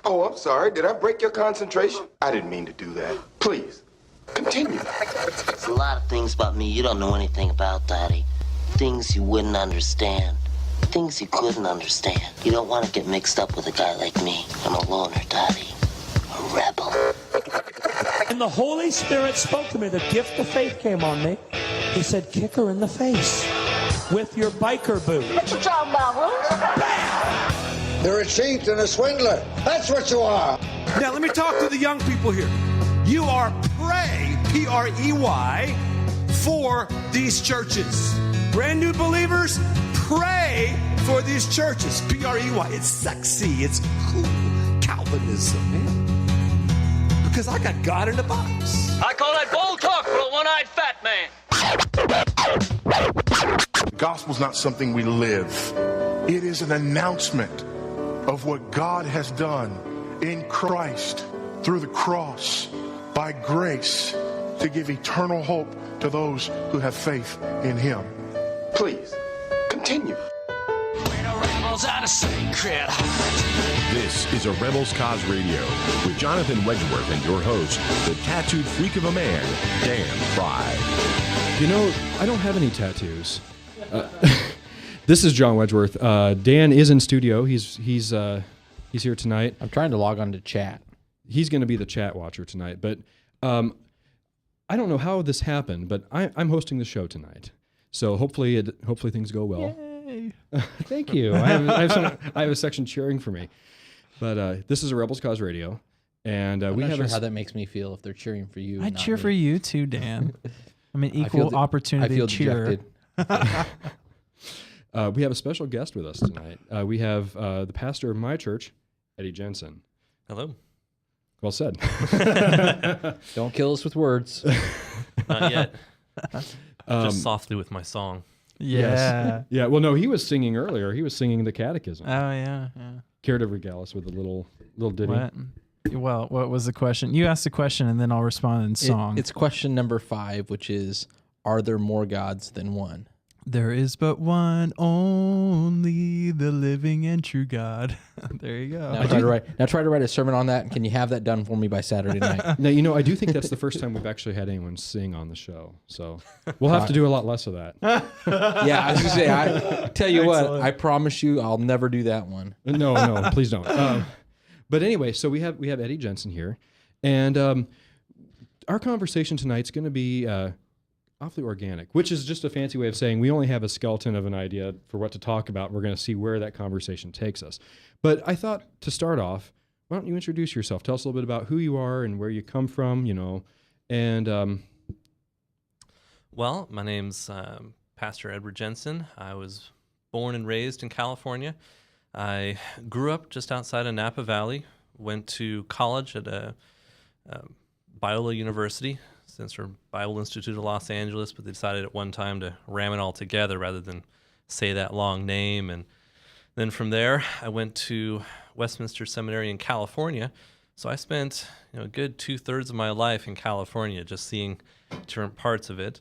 Oh, I'm sorry. Did I break your concentration? I didn't mean to do that. Please, continue. There's a lot of things about me you don't know anything about, Daddy. Things you wouldn't understand. Things you couldn't understand. You don't want to get mixed up with a guy like me. I'm a loner, Daddy. A rebel. And the Holy Spirit spoke to me. The gift of faith came on me. He said, kick her in the face with your biker boot. What you talking about, Bruce? You're a cheat and a swindler. That's what you are. Now, let me talk to the young people here. You are prey, P-R-E-Y, for these churches. Brand new believers, pray for these churches. P-R-E-Y. It's sexy. It's cool. Calvinism, man. Because I got God in a box. I call that bold talk for a one-eyed fat man. The gospel's not something we live. It is an announcement of what God has done in Christ through the cross by grace to give eternal hope to those who have faith in Him. Please, continue. This is a Rebels Cause Radio with Jonathan Wedgeworth and your host, the tattooed freak of a man, Dan Fry. You know, I don't have any tattoos. This is John Wedgeworth. Dan is in studio. He's here tonight. I'm trying to log on to chat. He's going to be the chat watcher tonight. But I don't know how this happened, but I'm hosting the show tonight. So hopefully things go well. Yay! Thank you. I have a section cheering for me. But this is a Rebels Cause Radio, and I'm we not have sure how that makes me feel if they're cheering for you. I cheer for you too, Dan. I'm an equal opportunity cheerer. We have a special guest with us tonight. We have the pastor of my church, Eddie Jensen. Hello. Well said. Don't kill us with words. Not yet. Just softly with my song. Yeah. Yes. Yeah. Well, no, he was singing earlier. He was singing the catechism. Oh, yeah. Care to regale us with a little ditty? What? Well, what was the question? You asked the question, and then I'll respond in song. It's question number 5, which is, are there more gods than one? There is but one, only the living and true God. There you go. Now try to write a sermon on that, and can you have that done for me by Saturday night? Now, I do think that's the first time we've actually had anyone sing on the show, so we'll have to do a lot less of that. Yeah, I was going to say, I tell you what, I promise you I'll never do that one. No, please don't. But anyway, so we have Eddie Jensen here, and our conversation tonight's going to be awfully organic, which is just a fancy way of saying we only have a skeleton of an idea for what to talk about. We're going to see where that conversation takes us. But I thought to start off, why don't you introduce yourself? Tell us a little bit about who you are and where you come from, and... Well, my name's Pastor Edward Jensen. I was born and raised in California. I grew up just outside of Napa Valley, went to college at Biola University, Central Bible Institute of Los Angeles, but they decided at one time to ram it all together rather than say that long name. And then from there, I went to Westminster Seminary in California. So I spent a good 2/3 of my life in California just seeing different parts of it.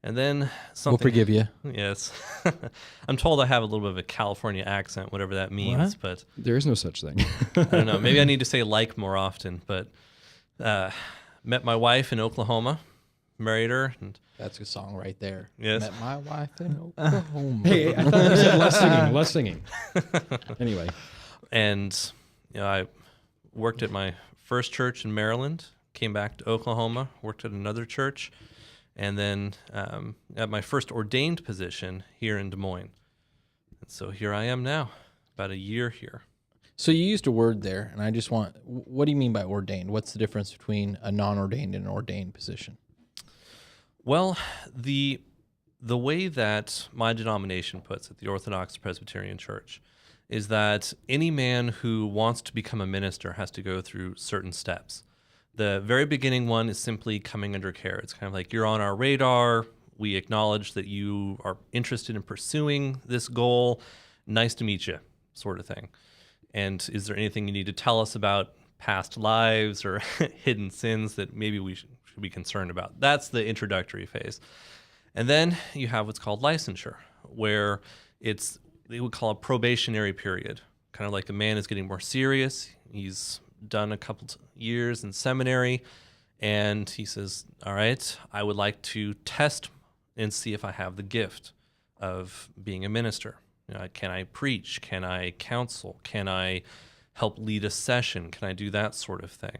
And then something... We'll forgive you. Yes. I'm told I have a little bit of a California accent, whatever that means. What? But there is no such thing. I don't know. Maybe I need to say like more often. But met my wife in Oklahoma, married her. And that's a song right there. Yes. Met my wife in Oklahoma. Hey, I thought you said less singing. Anyway. And I worked at my first church in Maryland, came back to Oklahoma, worked at another church, and then at my first ordained position here in Des Moines. And so here I am now, about a year here. So you used a word there, and I just what do you mean by ordained? What's the difference between a non-ordained and an ordained position? Well, the way that my denomination puts it, the Orthodox Presbyterian Church, is that any man who wants to become a minister has to go through certain steps. The very beginning one is simply coming under care. It's kind of like you're on our radar. We acknowledge that you are interested in pursuing this goal. Nice to meet you, sort of thing. And is there anything you need to tell us about past lives or hidden sins that maybe we should be concerned about? That's the introductory phase. And then you have what's called licensure, where they would call a probationary period, kind of like the man is getting more serious. He's done a couple years in seminary, and he says, all right, I would like to test and see if I have the gift of being a minister. Can I preach? Can I counsel? Can I help lead a session? Can I do that sort of thing?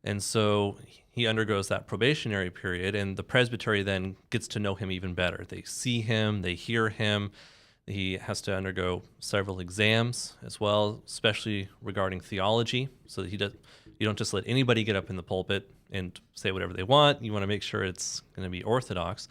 And so he undergoes that probationary period, and the presbytery then gets to know him even better. They see him, they hear him. He has to undergo several exams as well, especially regarding theology, so that you don't just let anybody get up in the pulpit and say whatever they want. You want to make sure it's going to be orthodox.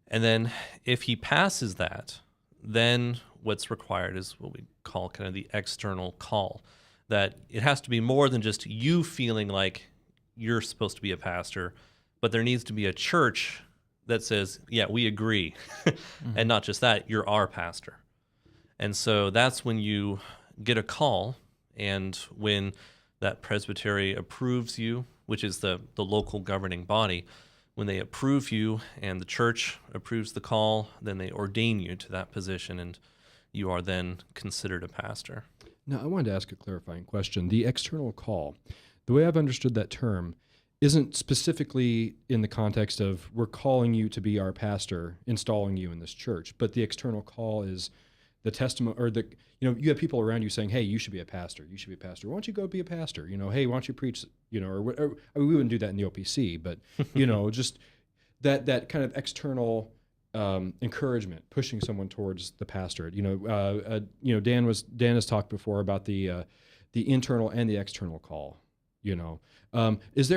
And then if he passes that, then what's required is what we call kind of the external call, that it has to be more than just you feeling like you're supposed to be a pastor, but there needs to be a church that says, yeah, we agree. And not just that, you're our pastor. And so that's when you get a call, and when that presbytery approves you, which is the local governing body, when they approve you and the church approves the call, then they ordain you to that position, and you are then considered a pastor. Now, I wanted to ask a clarifying question. The external call, the way I've understood that term, isn't specifically in the context of we're calling you to be our pastor, installing you in this church, but the external call is the testimony, or you have people around you saying, hey, you should be a pastor. You should be a pastor. Why don't you go be a pastor? Hey, why don't you preach? Or whatever. I mean, we wouldn't do that in the OPC, but just that kind of external encouragement, pushing someone towards the pastorate. Dan has talked before about the internal and the external call. Is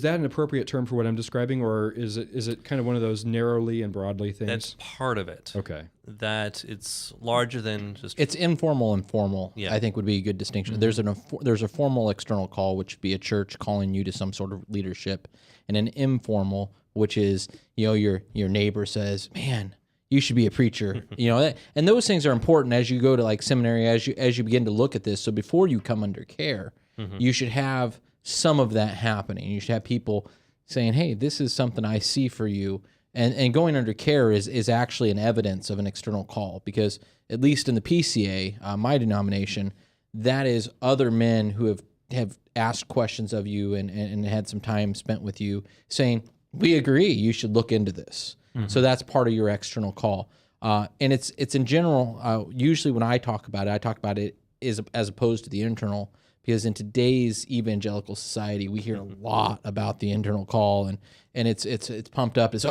that an appropriate term for what I'm describing, or is it kind of one of those narrowly and broadly things? That's part of it. Okay. That it's larger than just... It's informal and formal, yeah. I think would be a good distinction. Mm-hmm. There's a formal external call, which would be a church calling you to some sort of leadership, and an informal, which is, your neighbor says, man, you should be a preacher. And those things are important as you go to like seminary, as you begin to look at this. So before you come under care, you should have some of that happening. You should have people saying, hey, this is something I see for you. And going under care is actually an evidence of an external call, because at least in the PCA, my denomination, that is other men who have asked questions of you and had some time spent with you saying, we agree, you should look into this. So that's part of your external call. And it's in general, usually when I talk about it as opposed to the internal, because in today's evangelical society, we hear a lot about the internal call, and it's pumped up as,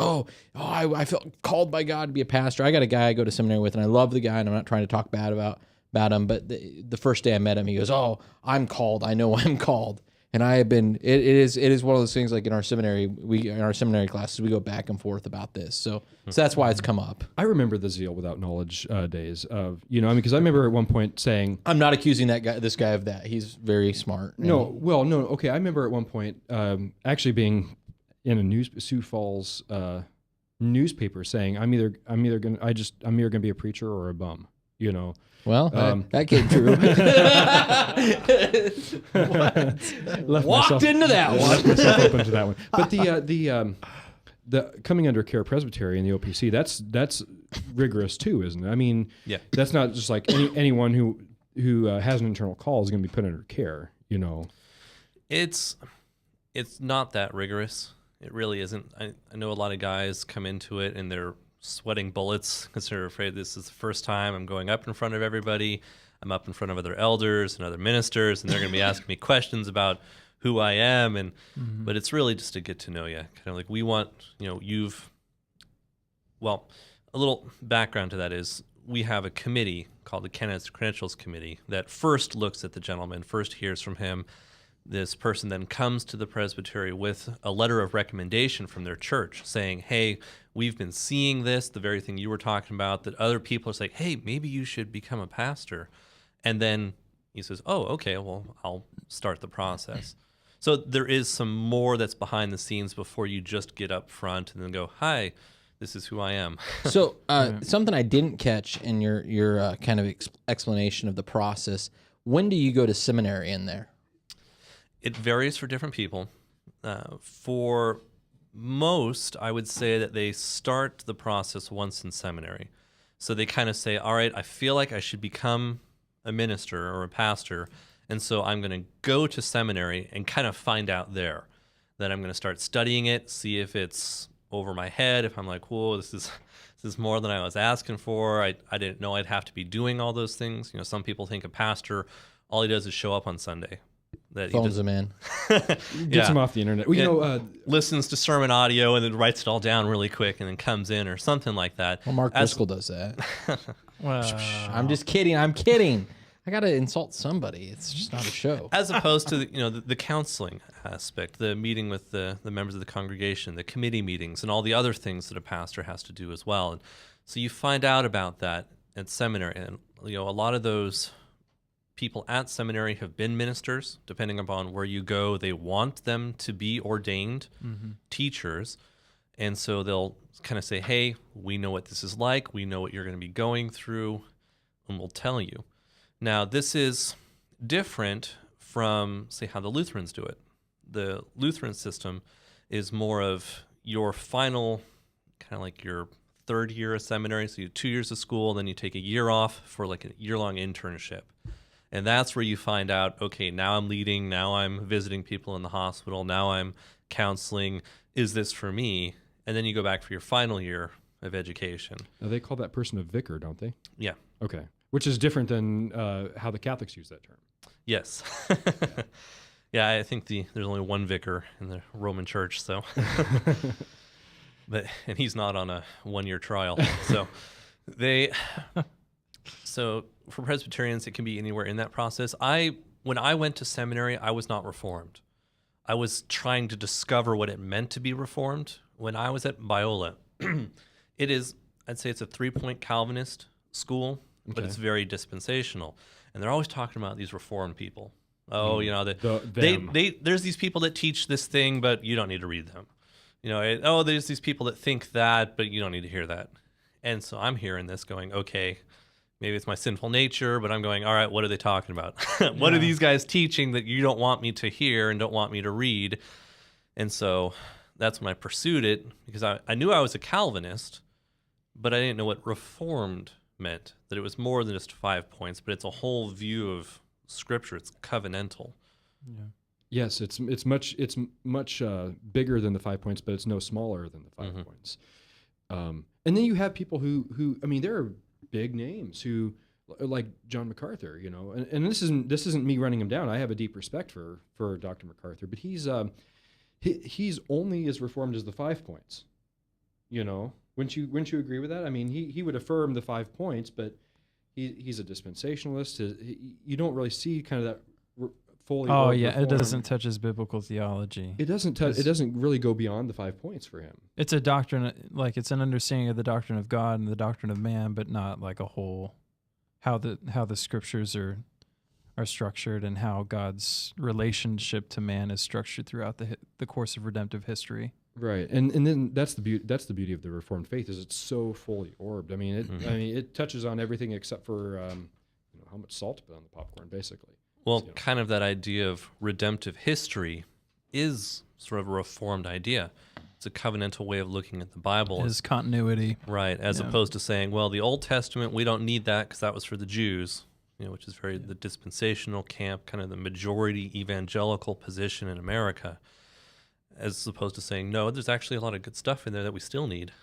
I felt called by God to be a pastor. I got a guy I go to seminary with, and I love the guy, and I'm not trying to talk bad about him, but the first day I met him, he goes, I'm called. I know I'm called. And I have been. It is one of those things. Like in our seminary, in our seminary classes, we go back and forth about this. So that's why it's come up. I remember the zeal without knowledge days of because I remember at one point saying, I'm not accusing this guy of that. He's very smart. No. Okay. I remember at one point actually being in a Sioux Falls newspaper saying, I'm either gonna be a preacher or a bum. Well, that came true. Walked into that one. Left myself open to that one. But the coming under care presbytery in the OPC, that's rigorous too, isn't it? I mean, yeah. That's not just like anyone who has an internal call is going to be put under care. It's not that rigorous. It really isn't. I know a lot of guys come into it and they're sweating bullets because they're afraid this is the first time I'm going up in front of everybody. I'm up in front of other elders and other ministers, and they're going to be asking me questions about who I am. But it's really just to get to know you. Kind of like we want, a little background to that is we have a committee called the Candidates Credentials Committee that first looks at the gentleman, first hears from him. This person then comes to the presbytery with a letter of recommendation from their church saying, hey, we've been seeing this, the very thing you were talking about, that other people are saying, hey, maybe you should become a pastor. And then he says, oh, okay, well, I'll start the process. So there is some more that's behind the scenes before you just get up front and then go, hi, this is who I am. So something I didn't catch in your kind of explanation of the process, when do you go to seminary in there? It varies for different people. For most, I would say that they start the process once in seminary. So they kind of say, all right, I feel like I should become a minister or a pastor, and so I'm going to go to seminary and kind of find out there. Then I'm going to start studying it, see if it's over my head, if I'm like, whoa, this is more than I was asking for. I didn't know I'd have to be doing all those things. You know, some people think a pastor, all he does is show up on Sunday. That Phones him in. Gets him off the internet. Well, you know, listens to sermon audio and then writes it all down really quick and then comes in or something like that. Well, Mark Driscoll does that. Well, I'm just kidding. I'm kidding. I got to insult somebody. It's just not a show. As opposed to the counseling aspect, the meeting with the members of the congregation, the committee meetings, and all the other things that a pastor has to do as well. And so you find out about that at seminary, and a lot of those people at seminary have been ministers. Depending upon where you go, they want them to be ordained teachers. And so they'll kind of say, hey, we know what this is like. We know what you're going to be going through, and we'll tell you. Now, this is different from, say, how the Lutherans do it. The Lutheran system is more of your final, kind of like your third year of seminary. So you have 2 years of school, then you take a year off for like a year-long internship. And that's where you find out, okay, now I'm leading, now I'm visiting people in the hospital, now I'm counseling. Is this for me? And then you go back for your final year of education. Now, they call that person a vicar, don't they? Yeah. Okay. Which is different than how the Catholics use that term. Yes. Yeah, I think there's only one vicar in the Roman Church, so. And he's not on a 1-year trial. So for Presbyterians, it can be anywhere in that process. When I went to seminary, I was not Reformed. I was trying to discover what it meant to be Reformed. When I was at Biola, I'd say it's a 3-point Calvinist school, but it's very dispensational. And they're always talking about these Reformed people. Oh, there's these people that teach this thing, but you don't need to read them. There's these people that think that, but you don't need to hear that. And so I'm hearing this going, okay, maybe it's my sinful nature, but I'm going, all right, what are they talking about? What are these guys teaching that you don't want me to hear and don't want me to read? And so that's when I pursued it, because I knew I was a Calvinist, but I didn't know what Reformed meant, that it was more than just 5 points, but it's a whole view of Scripture. It's covenantal. Yeah. Yes, it's much bigger than the 5 points, but it's no smaller than the 5 points. And then you have people who I mean, there are big names who, like John MacArthur, and this isn't me running him down. I have a deep respect for Dr. MacArthur, but he's only as Reformed as the 5 points. Wouldn't you agree with that? I mean, he would affirm the 5 points, but he's a dispensationalist. You don't really see kind of that fully. Oh yeah, Reformed. It doesn't touch his biblical theology. It doesn't touch. It doesn't really go beyond the 5 points for him. It's a doctrine, like it's an understanding of the doctrine of God and the doctrine of man, but not like a whole how the scriptures are structured and how God's relationship to man is structured throughout the course of redemptive history. Right, and then that's the beauty of the Reformed faith, is it's so fully orbed. I mean, it touches on everything except for how much salt to put on the popcorn, basically. Well, kind of that idea of redemptive history is sort of a Reformed idea. It's a covenantal way of looking at the Bible. It's continuity, right? As opposed to saying, well, the Old Testament, we don't need that because that was for the Jews. Which is very the dispensational camp, kind of the majority evangelical position in America. As opposed to saying, no, there's actually a lot of good stuff in there that we still need.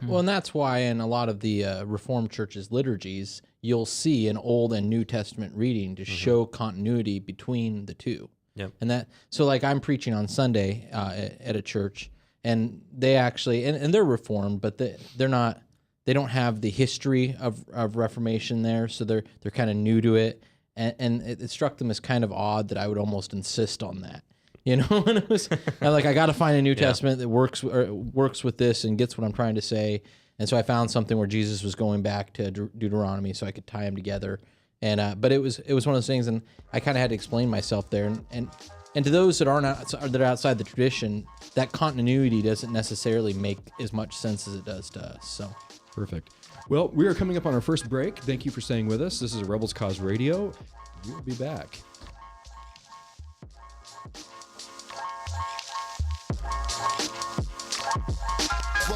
Well, and that's why in a lot of the Reformed churches' liturgies, you'll see an Old and New Testament reading to show continuity between the two. Yep. And so like I'm preaching on Sunday at a church, and they actually, and they're Reformed, but they're not, they don't have the history of Reformation there, so they're kind of new to it. And it struck them as kind of odd that I would almost insist on that. And it was like, I got to find a New Testament that works with this and gets what I'm trying to say. And so I found something where Jesus was going back to Deuteronomy, so I could tie them together. And but it was one of those things, and I kind of had to explain myself there. And to those that are outside the tradition, that continuity doesn't necessarily make as much sense as it does to us. So perfect. Well, we are coming up on our first break. Thank you for staying with us. This is Rebels Cause Radio. We'll be back.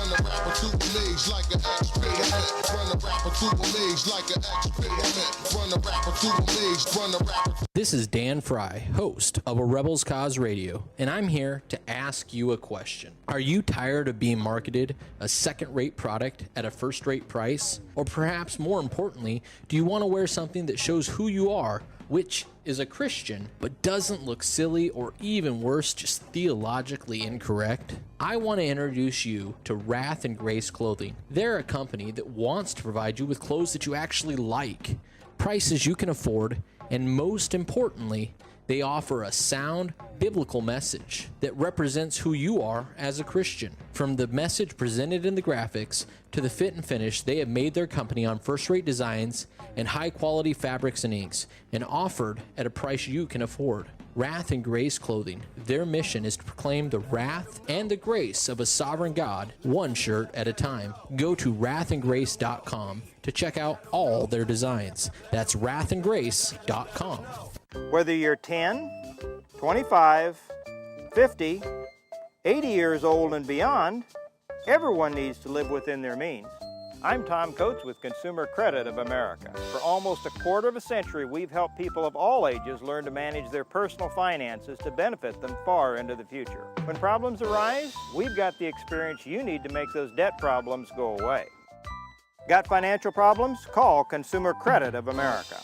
Run the rapper to the leagues like an experiment. Run the rapper to the leagues like an experiment. Run the rapper to the leagues. Run the rapper. This is Dan Fry, host of A Rebel's Cause Radio, and I'm here to ask you a question. Are you tired of being marketed a second-rate product at a first-rate price? Or perhaps more importantly, do you want to wear something that shows who you are, which is a Christian, but doesn't look silly or even worse, just theologically incorrect? I want to introduce you to Wrath and Grace Clothing. They're a company that wants to provide you with clothes that you actually like, prices you can afford, and most importantly, they offer a sound, biblical message that represents who you are as a Christian. From the message presented in the graphics to the fit and finish, they have made their company on first-rate designs and high-quality fabrics and inks, and offered at a price you can afford. Wrath and Grace Clothing. Their mission is to proclaim the wrath and the grace of a sovereign God, one shirt at a time. Go to wrathandgrace.com to check out all their designs. That's wrathandgrace.com. Whether you're 10, 25, 50, 80 years old and beyond, everyone needs to live within their means. I'm Tom Coates with Consumer Credit of America. For almost a quarter of a century, we've helped people of all ages learn to manage their personal finances to benefit them far into the future. When problems arise, we've got the experience you need to make those debt problems go away. Got financial problems? Call Consumer Credit of America.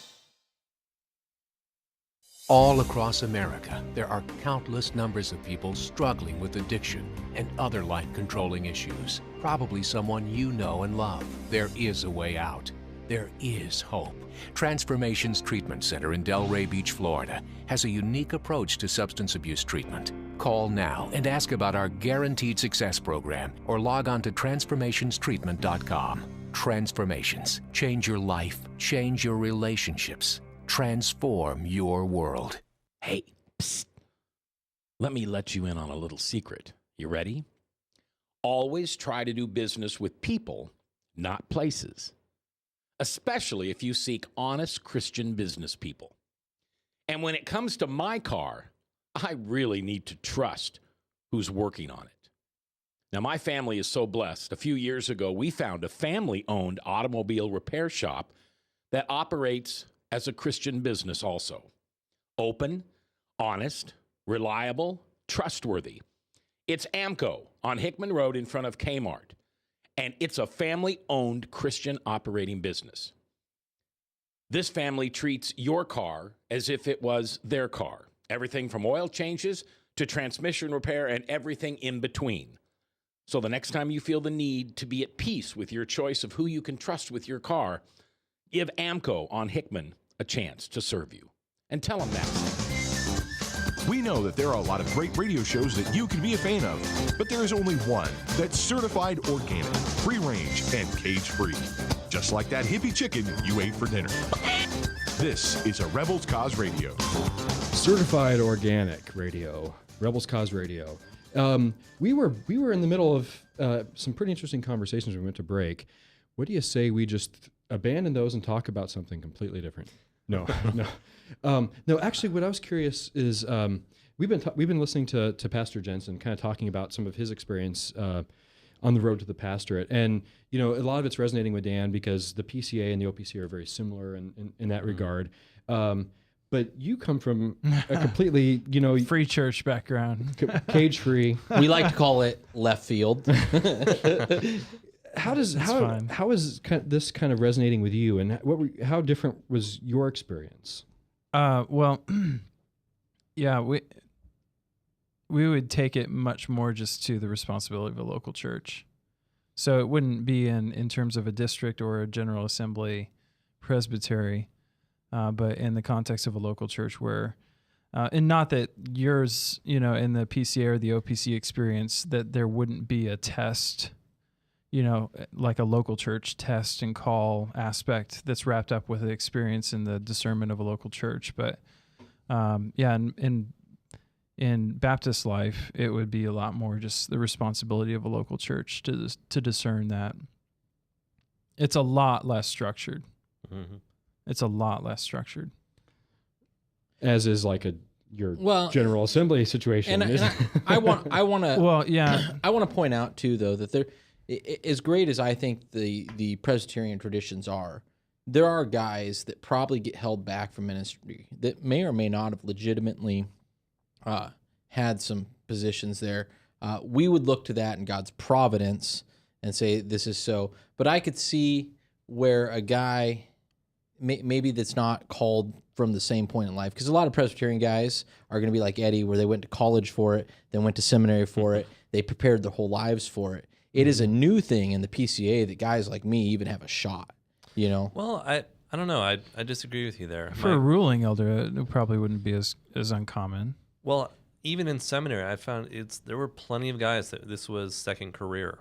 All across America, there are countless numbers of people struggling with addiction and other life-controlling issues. Probably someone you know and love. There is a way out. There is hope. Transformations Treatment Center in Delray Beach, Florida, has a unique approach to substance abuse treatment. Call now and ask about our Guaranteed Success program or log on to transformationstreatment.com. Transformations. Change your life. Change your relationships. Transform your world. Hey, psst. Let me let you in on a little secret. You ready? Always try to do business with people, not places. Especially if you seek honest Christian business people. And when it comes to my car, I really need to trust who's working on it. Now, my family is so blessed. A few years ago, we found a family-owned automobile repair shop that operates as a Christian business also. Open, honest, reliable, trustworthy. It's AMCO on Hickman Road in front of Kmart. And it's a family-owned Christian operating business. This family treats your car as if it was their car. Everything from oil changes to transmission repair and everything in between. So the next time you feel the need to be at peace with your choice of who you can trust with your car, give AMCO on Hickman a chance to serve you. And tell them that. We know that there are a lot of great radio shows that you can be a fan of, but there is only one that's certified organic, free range, and cage-free. Just like that hippie chicken you ate for dinner. This is a Rebel's Cause Radio. Certified organic radio. Rebel's Cause Radio. We were in the middle of some pretty interesting conversations when we went to break. What do you say we just abandon those and talk about something completely different? No, no. Actually, what I was curious is we've been listening to Pastor Jensen, kind of talking about some of his experience on the road to the pastorate, and a lot of it's resonating with Dan because the PCA and the OPC are very similar in that regard. But you come from a completely, free church background, cage-free. We like to call it left field. How is this kind of resonating with you, and how different was your experience? Well, yeah, we would take it much more just to the responsibility of a local church. So it wouldn't be in terms of a district or a general assembly presbytery, but in the context of a local church where, and not that yours, in the PCA or the OPC experience, that there wouldn't be a test, like a local church test and call aspect that's wrapped up with the experience in the discernment of a local church. But in Baptist life, it would be a lot more just the responsibility of a local church to discern that. It's a lot less structured. Mm-hmm. It's a lot less structured. As is like your General Assembly situation. And I want to. Well, yeah. I want to point out too, though, that as great as I think the Presbyterian traditions are, there are guys that probably get held back from ministry that may or may not have legitimately had some positions there. We would look to that in God's providence and say this is so. But I could see where a guy maybe that's not called from the same point in life, because a lot of Presbyterian guys are going to be like Eddie, where they went to college for it, then went to seminary for it, they prepared their whole lives for it. It is a new thing in the PCA that guys like me even have a shot, you know? Well, I don't know. I disagree with you there. For a ruling elder, it probably wouldn't be as uncommon. Well, even in seminary, I found there were plenty of guys that this was second career.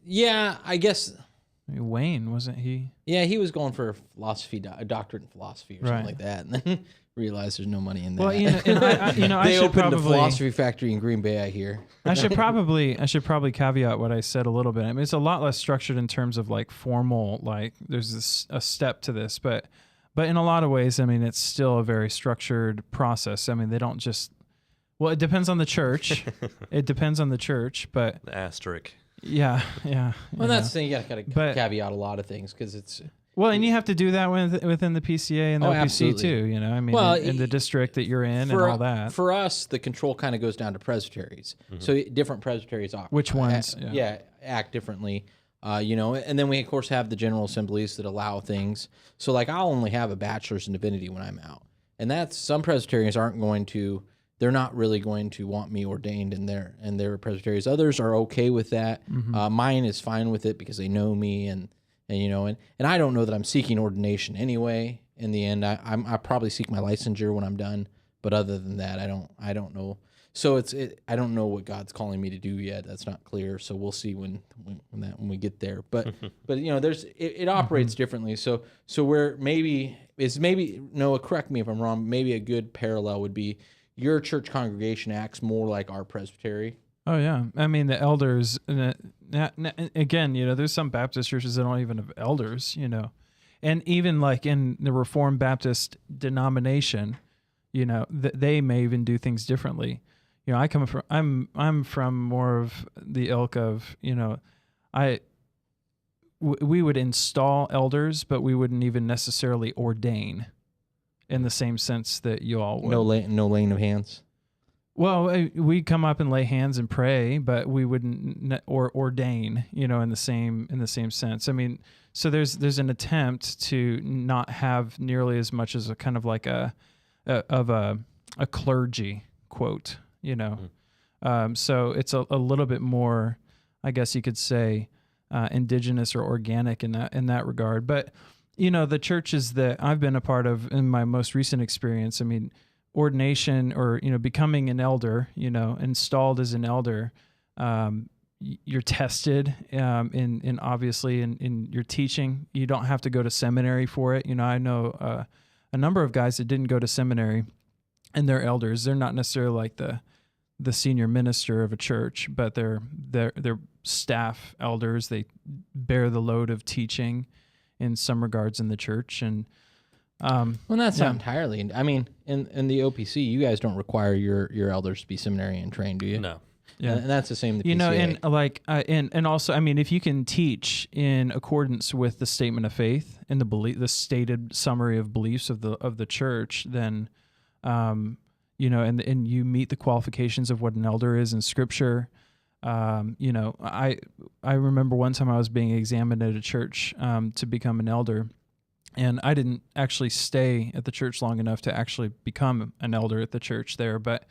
Yeah, I guess. Wayne, wasn't he? Yeah, he was going for a philosophy, a doctorate in philosophy or something like that, and then realized there's no money in that. Well, I they should opened probably, a philosophy factory in Green Bay, I hear. I should probably caveat what I said a little bit. I mean, it's a lot less structured in terms of like formal, like there's a step to this, but in a lot of ways, I mean, it's still a very structured process. I mean, they don't just. Well, it depends on the church. It depends on the church, but the asterisk. Yeah. Well, that's the thing. You got to caveat a lot of things because it's. Well, and you have to do that within the PCA and the OPC absolutely. too. You know, I mean, well, in the district that you're in and all that. For us, the control kind of goes down to presbyteries. Mm-hmm. So different presbyteries Which ones? Act differently. You know, and then we of course have the general assemblies that allow things. So like, I'll only have a bachelor's in divinity when I'm out, and that's some Presbyterians aren't going to. They're not really going to want me ordained in their presbyteries. Others are okay with that. Mm-hmm. Mine is fine with it because they know me and you know, and I don't know that I'm seeking ordination anyway. In the end, I probably seek my licensure when I'm done. But other than that, I don't know. So I don't know what God's calling me to do yet. That's not clear. So we'll see when we get there. But you know, it operates differently. So where maybe Noah, correct me if I'm wrong. Maybe a good parallel would be your church congregation acts more like our presbytery. Oh yeah, I mean the elders. Again, you know, there's some Baptist churches that don't even have elders. You know, and even like in the Reformed Baptist denomination, you know, they may even do things differently. You know, I'm from more of the ilk of, you know, we would install elders, but we wouldn't even necessarily ordain. In the same sense that you all would. No laying of hands. Well, we come up and lay hands and pray, but we wouldn't ordain, you know, in the same sense. I mean, so there's an attempt to not have nearly as much as a kind of like a clergy quote, you know. So it's a little bit more, I guess you could say, indigenous or organic in that regard, but. You know, the churches that I've been a part of in my most recent experience, I mean, ordination or, you know, becoming an elder, you know, installed as an elder, you're tested in obviously in your teaching. You don't have to go to seminary for it. You know, I know a number of guys that didn't go to seminary and they're elders. They're not necessarily like the senior minister of a church, but they're staff elders. They bear the load of teaching in some regards in the church. And well, that's not entirely. I mean, in the OPC, you guys don't require your elders to be seminarian trained, do you? No. Yeah, and that's the same. You know, and like, and also, I mean, if you can teach in accordance with the statement of faith and the stated summary of beliefs of the church, then, you know, and you meet the qualifications of what an elder is in Scripture. You know, I remember one time I was being examined at a church to become an elder, and I didn't actually stay at the church long enough to actually become an elder at the church there. But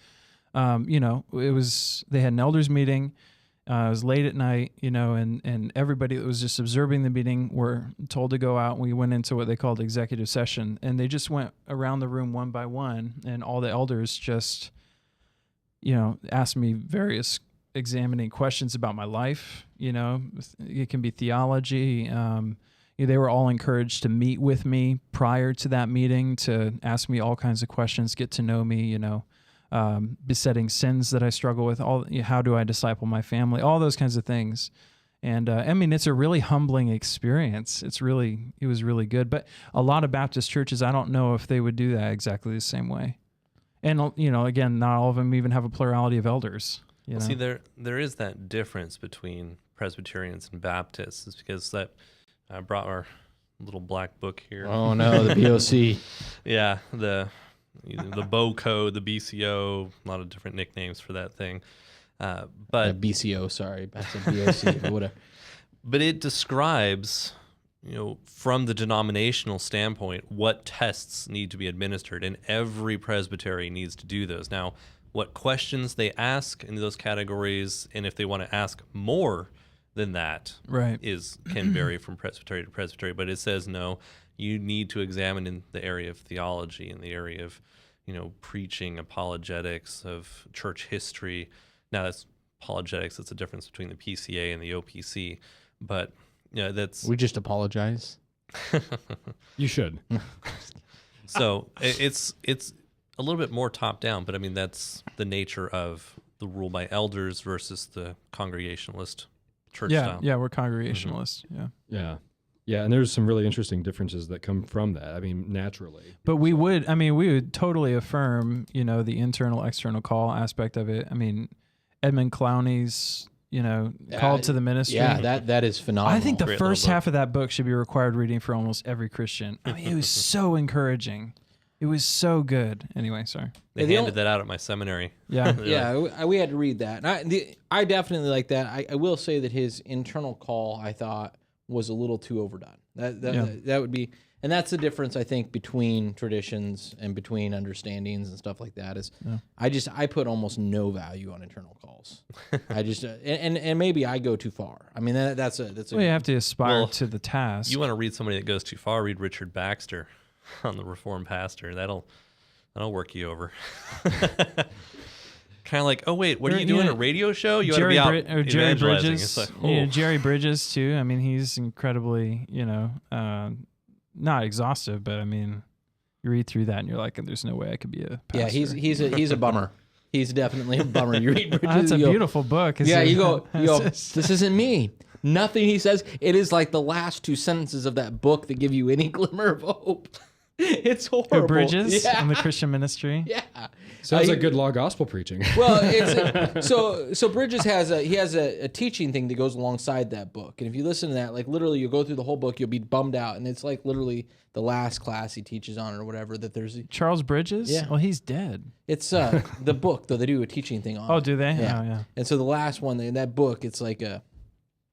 you know, they had an elders meeting. It was late at night, you know, and everybody that was just observing the meeting were told to go out. And we went into what they called executive session, and they just went around the room one by one, and all the elders just, you know, asked me various examining questions about my life. You know, it can be theology. They were all encouraged to meet with me prior to that meeting to ask me all kinds of questions, get to know me, you know, besetting sins that I struggle with, how do I disciple my family, all those kinds of things. And I mean, it's a really humbling experience. It was really good. But a lot of Baptist churches, I don't know if they would do that exactly the same way. And, you know, again, not all of them even have a plurality of elders. See, there is that difference between Presbyterians and Baptists, is because that I brought our little black book here. Oh no, the BOC. Yeah, the BOCO, the BCO, a lot of different nicknames for that thing. But BCO, sorry, I said BOC, whatever. But it describes, from the denominational standpoint, what tests need to be administered, and every presbytery needs to do those. Now, what questions they ask in those categories, and if they want to ask more than that, right, can vary from presbytery to presbytery. But it says no, you need to examine in the area of theology, in the area of preaching, apologetics, of church history. Now that's apologetics. That's a difference between the PCA and the OPC. But that's we just apologize. You should. So it's a little bit more top down, but I mean that's the nature of the rule by elders versus the Congregationalist church style. Yeah, we're Congregationalists. Yeah. Yeah, and there's some really interesting differences that come from that. I mean, naturally. But we would totally affirm, the internal, external call aspect of it. I mean, Edmund Clowney's, called to the ministry. Yeah, that is phenomenal. I think the Great first little half of that book should be required reading for almost every Christian. I mean, it was so encouraging. It was so good. Anyway, sorry. They handed that out at my seminary. Yeah. Yeah, we had to read that. And I definitely like that. I will say that his internal call, I thought, was a little too overdone. That would be, and that's the difference, I think, between traditions and between understandings and stuff like that. I put almost no value on internal calls. I just and maybe I go too far. I mean that's a. Well, you have to aspire to the task. You want to read somebody that goes too far? Read Richard Baxter on the Reformed Pastor. That'll work you over. Kind of like, oh wait, what are you doing? A radio show? You ought to be out Jerry evangelizing. Bridges. It's like, Jerry Bridges too. I mean, he's incredibly, not exhaustive, but I mean, you read through that and you're like, there's no way I could be a pastor. Yeah, he's a bummer. He's definitely a bummer. You read Bridges. That's a beautiful book. You go, this isn't me. Nothing he says. It is like the last two sentences of that book that give you any glimmer of hope. It's horrible. Who, Bridges and the Christian ministry. Yeah, sounds like good law gospel preaching. Well, it's so Bridges has a teaching thing that goes alongside that book, and if you listen to that, like literally, you go through the whole book, you'll be bummed out, and it's like literally the last class he teaches on it or whatever. That there's Charles Bridges. Yeah, well, he's dead. It's the book though. They do a teaching thing on. Oh, it. do they? Yeah. Oh, yeah. And so the last one in that book, it's like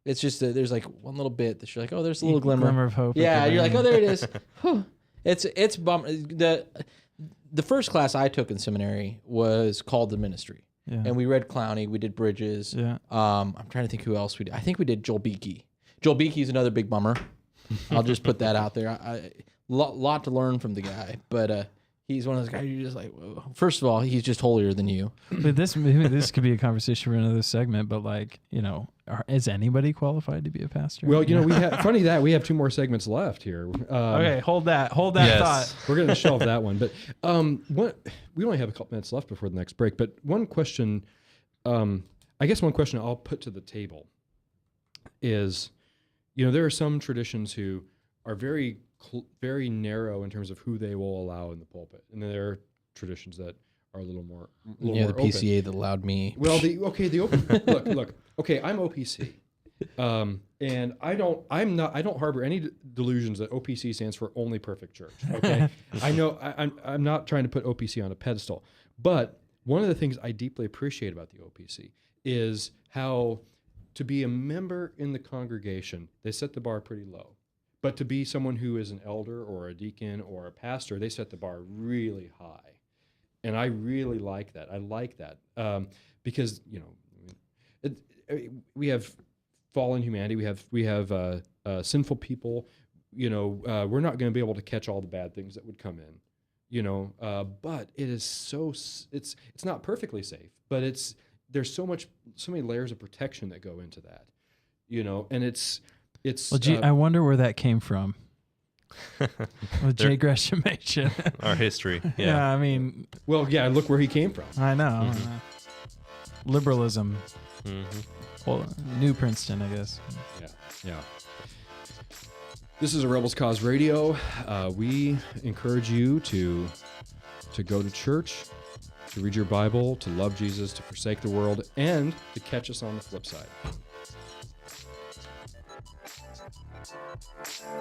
it's just there's like one little bit that you're like, oh, there's a little glimmer of hope. Yeah, you're like, oh, there it is. Whew. It's bum. The first class I took in seminary was called the ministry, and we read Clowney, we did Bridges. Yeah. I'm trying to think who else we did. I think we did Joel Beakey. Joel Beakey's another big bummer. I'll just put that out there. Lot to learn from the guy, but he's one of those guys you're just like, whoa. First of all, he's just holier than you. But this could be a conversation for another segment. But like, is anybody qualified to be a pastor? Well, we have we have two more segments left here. Okay, hold that thought. We're going to shelve that one. But we only have a couple minutes left before the next break. But one question, I guess one question I'll put to the table is, there are some traditions who are very narrow in terms of who they will allow in the pulpit, and then there are traditions that are a little more the more PCA open. that allowed me. Well, the open look. Okay, I'm OPC, and I don't harbor any delusions that OPC stands for Only Perfect Church. Okay, I know I'm not trying to put OPC on a pedestal, but one of the things I deeply appreciate about the OPC is how to be a member in the congregation, they set the bar pretty low. But to be someone who is an elder or a deacon or a pastor, they set the bar really high. And I really like that. I like that because, we have fallen humanity. We have sinful people. We're not going to be able to catch all the bad things that would come in. But it is it's not perfectly safe, but there's so many layers of protection that go into that, and it's. Well, gee, I wonder where that came from. With Jay Greshamation. Our history. Yeah. Yeah, I mean. Well, yeah, look where he came from. I know. Liberalism. Mm-hmm. Well, New Princeton, I guess. Yeah. This is a Rebels Cause Radio. We encourage you to go to church, to read your Bible, to love Jesus, to forsake the world, and to catch us on the flip side.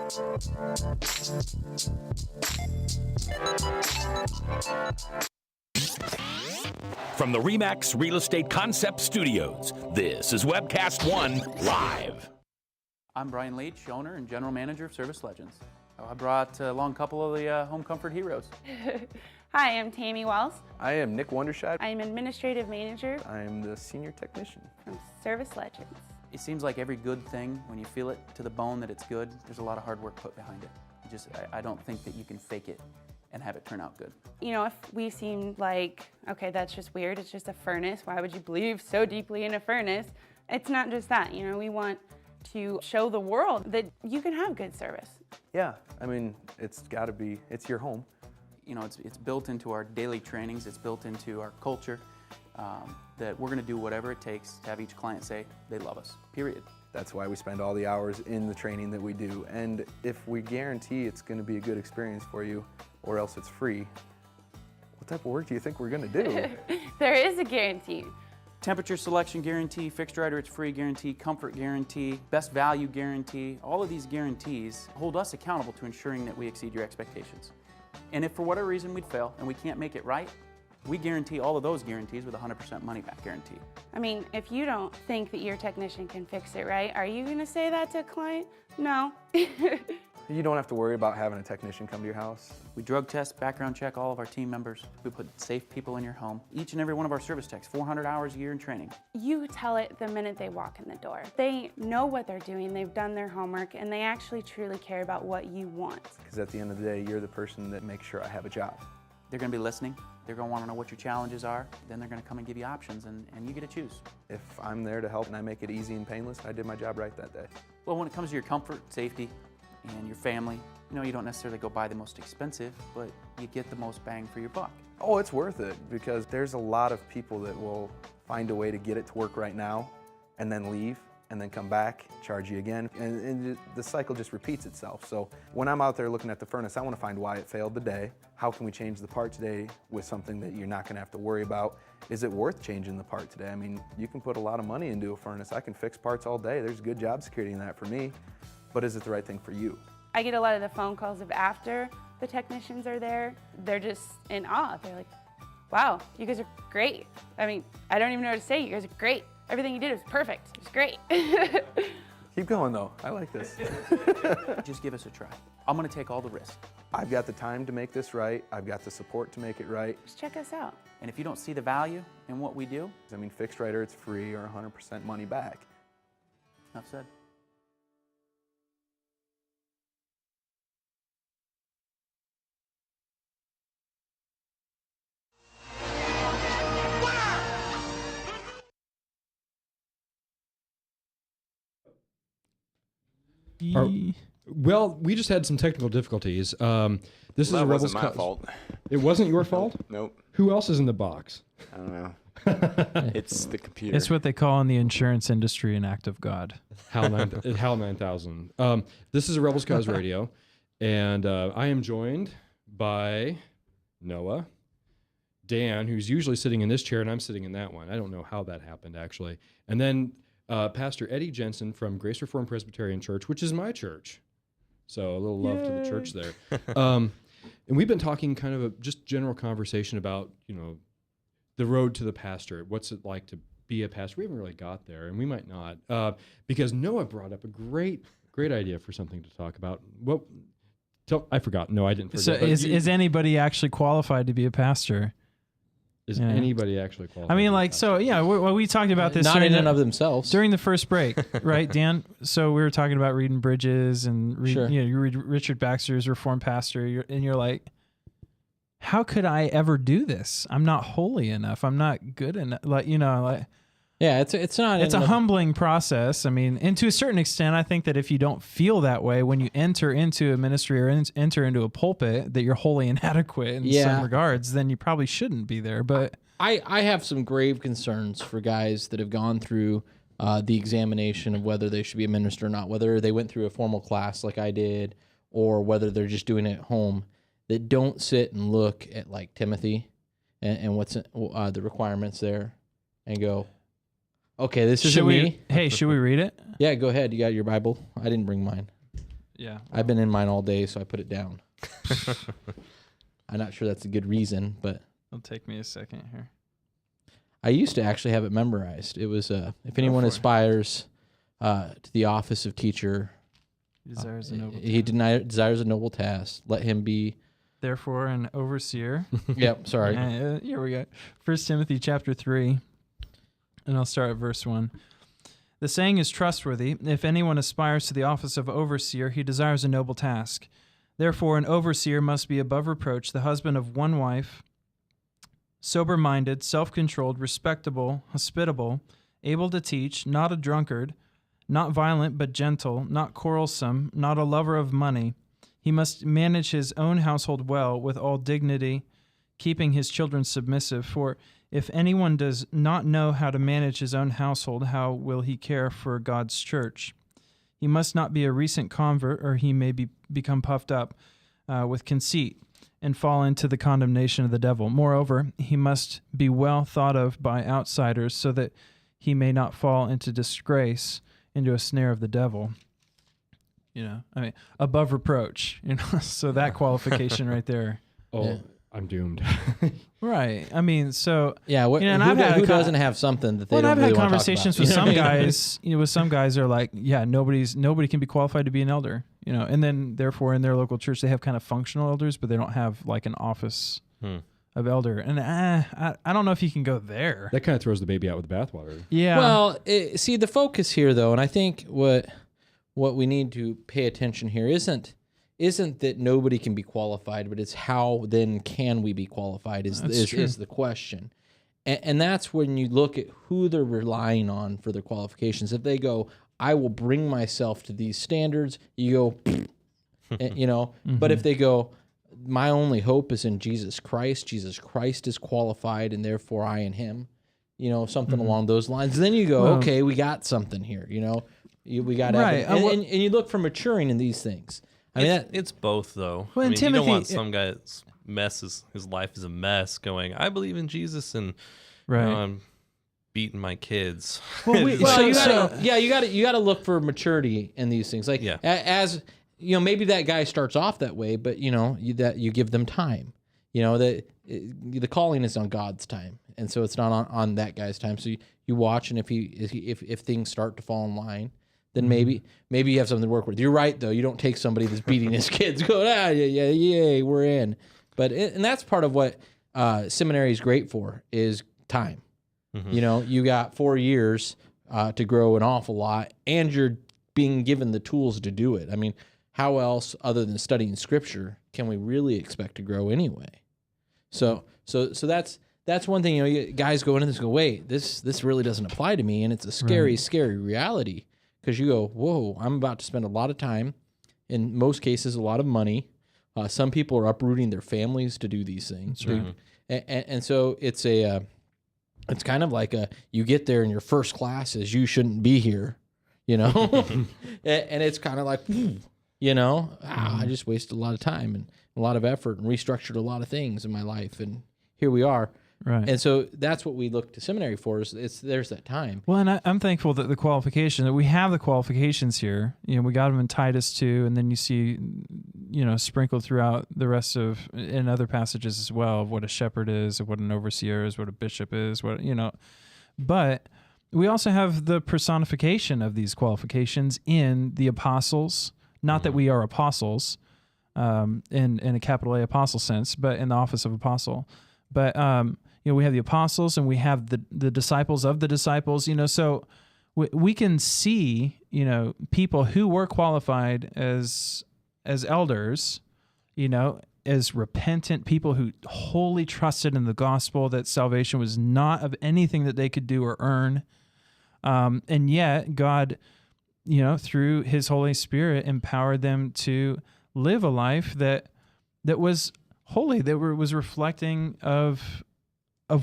From the RE/MAX Real Estate Concept Studios, this is Webcast One Live. I'm Brian Leach, owner and general manager of Service Legends. I brought along a couple of the home comfort heroes. Hi, I'm Tammy Wells. I am Nick Wondershide. I'm administrative manager I am the senior technician from Service Legends. It seems like every good thing, when you feel it to the bone that it's good, there's a lot of hard work put behind it. I don't think that you can fake it and have it turn out good. You know, if we seem like, okay, that's just weird, it's just a furnace, why would you believe so deeply in a furnace? It's not just that, you know, we want to show the world that you can have good service. Yeah, I mean, it's got to be, it's your home. You know, it's built into our daily trainings, it's built into our culture, that we're gonna do whatever it takes to have each client say they love us, period. That's why we spend all the hours in the training that we do. And if we guarantee it's gonna be a good experience for you, or else it's free, what type of work do you think we're gonna do? There is a guarantee. Temperature selection guarantee, fixed right or it's free guarantee, comfort guarantee, best value guarantee. All of these guarantees hold us accountable to ensuring that we exceed your expectations. And if for whatever reason we'd fail and we can't make it right, we guarantee all of those guarantees with a 100% money back guarantee. I mean, if you don't think that your technician can fix it right, are you gonna say that to a client? No. You don't have to worry about having a technician come to your house. We drug test, background check all of our team members. We put safe people in your home. Each and every one of our service techs, 400 hours a year in training. You tell it the minute they walk in the door. They know what they're doing, they've done their homework, and they actually truly care about what you want. Because at the end of the day, you're the person that makes sure I have a job. They're gonna be listening. They're gonna wanna know what your challenges are. Then they're gonna come and give you options, and you get to choose. If I'm there to help and I make it easy and painless, I did my job right that day. Well, when it comes to your comfort, safety, and your family, you know, you don't necessarily go buy the most expensive, but you get the most bang for your buck. Oh, it's worth it, because there's a lot of people that will find a way to get it to work right now and then leave and then come back, charge you again, and the cycle just repeats itself. So when I'm out there looking at the furnace, I want to find why it failed today. How can we change the part today with something that you're not going to have to worry about? Is it worth changing the part today? I mean, you can put a lot of money into a furnace. I can fix parts all day. There's good job security in that for me, but is it the right thing for you? I get a lot of the phone calls of after the technicians are there. They're just in awe. They're like, wow, you guys are great. I mean, I don't even know what to say. You guys are great. Everything you did was perfect. It was great. Keep going though, I like this. Just give us a try. I'm gonna take all the risk. I've got the time to make this right. I've got the support to make it right. Just check us out. And if you don't see the value in what we do, I mean, fixed right or it's free or 100% money back. enough said. Well, we just had some technical difficulties. This is a Rebels. Wasn't my fault. It wasn't your fault? Nope. Who else is in the box? I don't know. It's the computer. It's what they call in the insurance industry an act of God. HAL 9000. This is a Rebels Cause Radio, and I am joined by Noah, Dan, who's usually sitting in this chair, and I'm sitting in that one. I don't know how that happened, actually. And then Pastor Eddie Jensen from Grace Reformed Presbyterian Church, which is my church. So a little love to the church there. And we've been talking kind of a just general conversation about, you know, the road to the pastorate. What's it like to be a pastor? We haven't really got there, and we might not, because Noah brought up a great idea for something to talk about. Well, I forgot. No, I didn't forget. So is anybody actually qualified to be a pastor? Is anybody actually qualified? I mean, like, so yeah, we talked about this. Not in and of themselves. During the first break, right, Dan? So we were talking about reading Bridges and you know, you read Richard Baxter's Reformed Pastor, and you're like, how could I ever do this? I'm not holy enough. I'm not good enough. Like, you know, like. Yeah, it's not. It's a humbling process. I mean, and to a certain extent, I think that if you don't feel that way when you enter into a ministry or enter into a pulpit, that you're wholly inadequate in some regards, then you probably shouldn't be there. But I have some grave concerns for guys that have gone through the examination of whether they should be a minister or not, whether they went through a formal class like I did, or whether they're just doing it at home, that don't sit and look at like Timothy and what's the requirements there and go, okay, this isn't me. Hey, should we read it? Yeah, go ahead. You got your Bible? I didn't bring mine. Yeah. I've been in mine all day, so I put it down. I'm not sure that's a good reason, but It'll take me a second here. I used to actually have it memorized. It was if anyone aspires to the office of teacher, Desires a noble desires a noble task. Let him be. Therefore, an overseer. Yep, sorry. Here we go. 1 Timothy chapter 3, and I'll start at verse 1. The saying is trustworthy. If anyone aspires to the office of overseer, he desires a noble task. Therefore, an overseer must be above reproach, the husband of one wife, sober-minded, self-controlled, respectable, hospitable, able to teach, not a drunkard, not violent but gentle, not quarrelsome, not a lover of money. He must manage his own household well, with all dignity, keeping his children submissive. For if anyone does not know how to manage his own household, how will he care for God's church? He must not be a recent convert, or he may become puffed up with conceit and fall into the condemnation of the devil. Moreover, he must be well thought of by outsiders, so that he may not fall into disgrace, into a snare of the devil. You know, I mean, above reproach, you know, so that qualification right there. Oh, Yeah. I'm doomed. Right. I mean, so yeah, you know, and who doesn't have something that they don't I've really had want to conversations talk about? with some guys, you know, with some guys are like, yeah, nobody can be qualified to be an elder, you know, and then therefore in their local church they have kind of functional elders, but they don't have like an office of elder, and I don't know if you can go there. That kind of throws the baby out with the bathwater. Yeah. Well, see, the focus here, though, and I think what we need to pay attention here isn't that nobody can be qualified, but it's how then can we be qualified is the question. And that's when you look at who they're relying on for their qualifications. If they go, I will bring myself to these standards, you go, you know. But if they go, my only hope is in Jesus Christ. Jesus Christ is qualified, and therefore I in him, you know, something along those lines. Then you go, okay, we got something here, you know. We got right. and you look for maturing in these things. I mean, it's both though. Well, I mean, Timothy, you don't want some guy's his life is a mess, going, I believe in Jesus, and right. you know, I'm beating my kids. Well, you gotta look for maturity in these things. Like as you know, maybe that guy starts off that way, but you know you give them time. You know that the calling is on God's time, and so it's not on that guy's time. So you watch, and if things start to fall in line, then maybe you have something to work with. You're right, though. You don't take somebody that's beating his kids, going, yeah, we're in. But and that's part of what seminary is great for is time. You know, you got 4 years to grow an awful lot, and you're being given the tools to do it. I mean, how else, other than studying Scripture, can we really expect to grow anyway? So that's one thing. You know, guys go into this and go, wait, this really doesn't apply to me, and it's a scary, scary reality. Because you go, whoa, I'm about to spend a lot of time, in most cases, a lot of money. Some people are uprooting their families to do these things. And so it's kind of like you get there and your first class is you shouldn't be here, you know? and it's kind of like, you know, I just wasted a lot of time and a lot of effort and restructured a lot of things in my life. And here we are. Right. And so that's what we look to seminary for is there's that time. Well, and I'm thankful that that we have the qualifications here. You know, we got them in Titus 2, and then you see, you know, sprinkled throughout the rest of, in other passages as well, of what a shepherd is, of what an overseer is, what a bishop is, what, you know. But we also have the personification of these qualifications in the apostles. Not that we are apostles in a capital A apostle sense, but in the office of apostle. But, you know, we have the apostles and we have the disciples of the disciples, you know, so we can see, you know, people who were qualified as elders, you know, as repentant people who wholly trusted in the gospel that salvation was not of anything that they could do or earn. And yet God, you know, through his Holy Spirit empowered them to live a life that was holy, that was reflecting of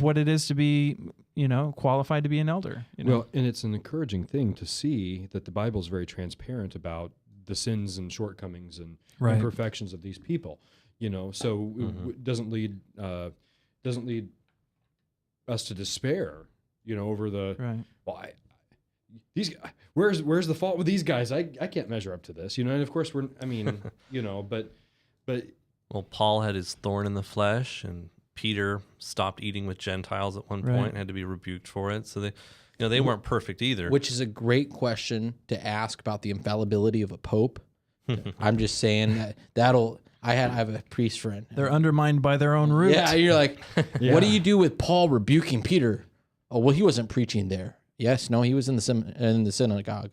what it is to be, you know, qualified to be an elder. You know? Well, and it's an encouraging thing to see that the Bible is very transparent about the sins and shortcomings and imperfections of these people. You know, so it doesn't lead us to despair. You know, over the where's the fault with these guys? I can't measure up to this, and of course but well, Paul had his thorn in the flesh, and Peter stopped eating with Gentiles at one point and had to be rebuked for it. So they weren't perfect either. Which is a great question to ask about the infallibility of a pope. I'm just saying I have a priest friend. They're undermined by their own roots. Yeah, you're like, what do you do with Paul rebuking Peter? Oh, well, he wasn't preaching there. Yes, no, he was in the synagogue.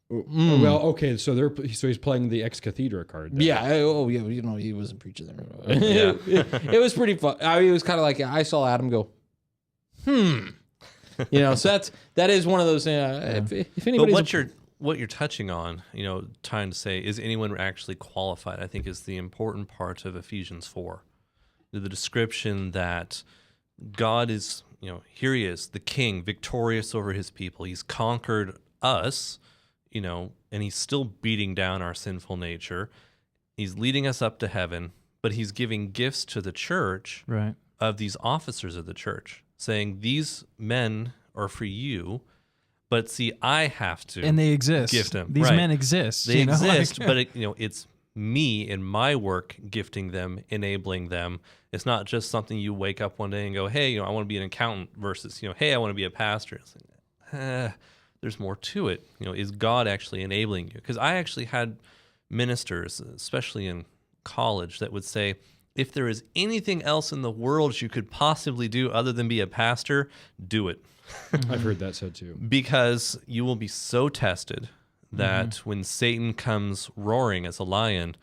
Well, okay, so he's playing the ex cathedra card. There. Yeah, he wasn't preaching there. It was pretty fun. It was kind of like I saw Adam go, So that is one of those. If anybody, what you're touching on, trying to say, is anyone actually qualified? I think is the important part of Ephesians 4, the description that God is, here He is, the King, victorious over His people. He's conquered us. And He's still beating down our sinful nature. He's leading us up to heaven, but He's giving gifts to the church of these officers of the church, saying these men are for you, but see, I have to. And they exist. Gift them. These men exist. They exist, but it's me and my work gifting them, enabling them. It's not just something you wake up one day and go, hey, I want to be an accountant versus, hey, I want to be a pastor. It's like, there's more to it. Is God actually enabling you? Because I actually had ministers, especially in college, that would say, if there is anything else in the world you could possibly do other than be a pastor, do it. I've heard that said too. Because you will be so tested that when Satan comes roaring as a lion,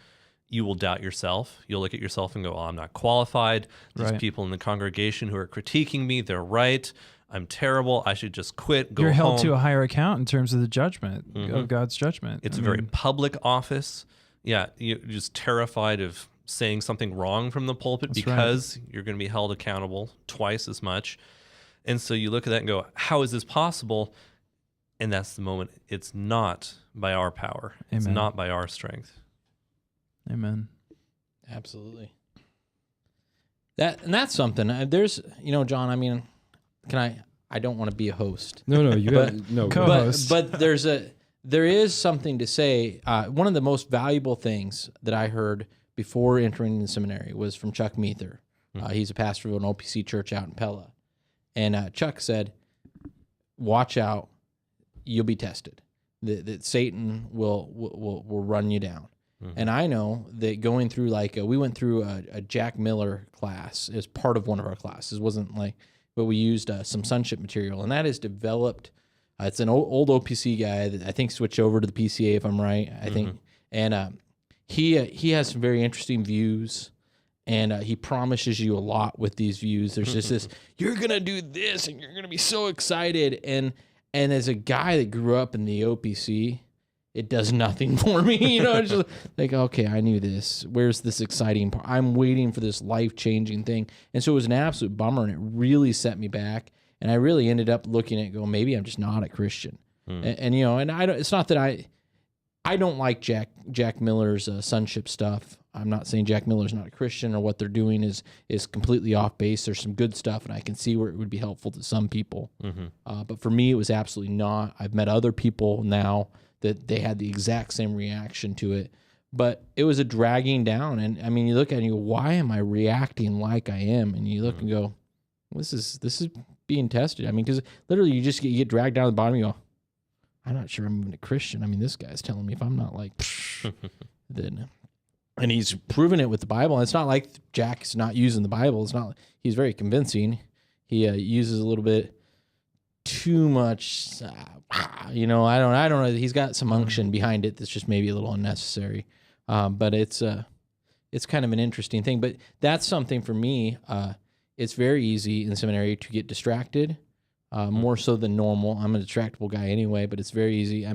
you will doubt yourself. You'll look at yourself and go, I'm not qualified. These people in the congregation who are critiquing me, they're right. I'm terrible. I should just quit, go You're held home. to a higher account in terms of the judgment, of God's judgment. It's a very public office. Yeah, you're just terrified of saying something wrong from the pulpit because you're going to be held accountable twice as much. And so you look at that and go, how is this possible? And that's the moment. It's not by our power. It's not by our strength. Amen. Absolutely. That's something. There's, John, I don't want to be a host. No, you got no co-host. But there is something to say. One of the most valuable things that I heard before entering the seminary was from Chuck Meether. He's a pastor of an OPC church out in Pella. And Chuck said, watch out, you'll be tested. That Satan will run you down. And I know that going through we went through a Jack Miller class as part of one of our classes. It wasn't but we used some sonship material, and that is developed. It's an old OPC guy that I think switched over to the PCA, if I'm right. I think, and he has some very interesting views, and he promises you a lot with these views. There's just this: you're gonna do this, and you're gonna be so excited. And as a guy that grew up in the OPC, it does nothing for me. It's just like, okay, I knew this. Where's this exciting part? I'm waiting for this life-changing thing. And so it was an absolute bummer, and it really set me back. And I really ended up looking at it going, maybe I'm just not a Christian. And I don't, it's not that I don't like Jack Miller's sonship stuff. I'm not saying Jack Miller's not a Christian or what they're doing is completely off base. There's some good stuff, and I can see where it would be helpful to some people. But for me, it was absolutely not. I've met other people now that they had the exact same reaction to it, but it was a dragging down. And you look at it and you go, why am I reacting like I am? And you look and go, this is being tested. Because literally you just get dragged down to the bottom. You go, I'm not sure I'm even a Christian. this guy's telling me if I'm not then, and he's proven it with the Bible. And it's not like Jack's not using the Bible. It's not. He's very convincing. He uses a little bit too much. I don't know. He's got some unction behind it that's just maybe a little unnecessary. But it's kind of an interesting thing. But that's something for me. It's very easy in seminary to get distracted, more so than normal. I'm a distractible guy anyway, but it's very easy.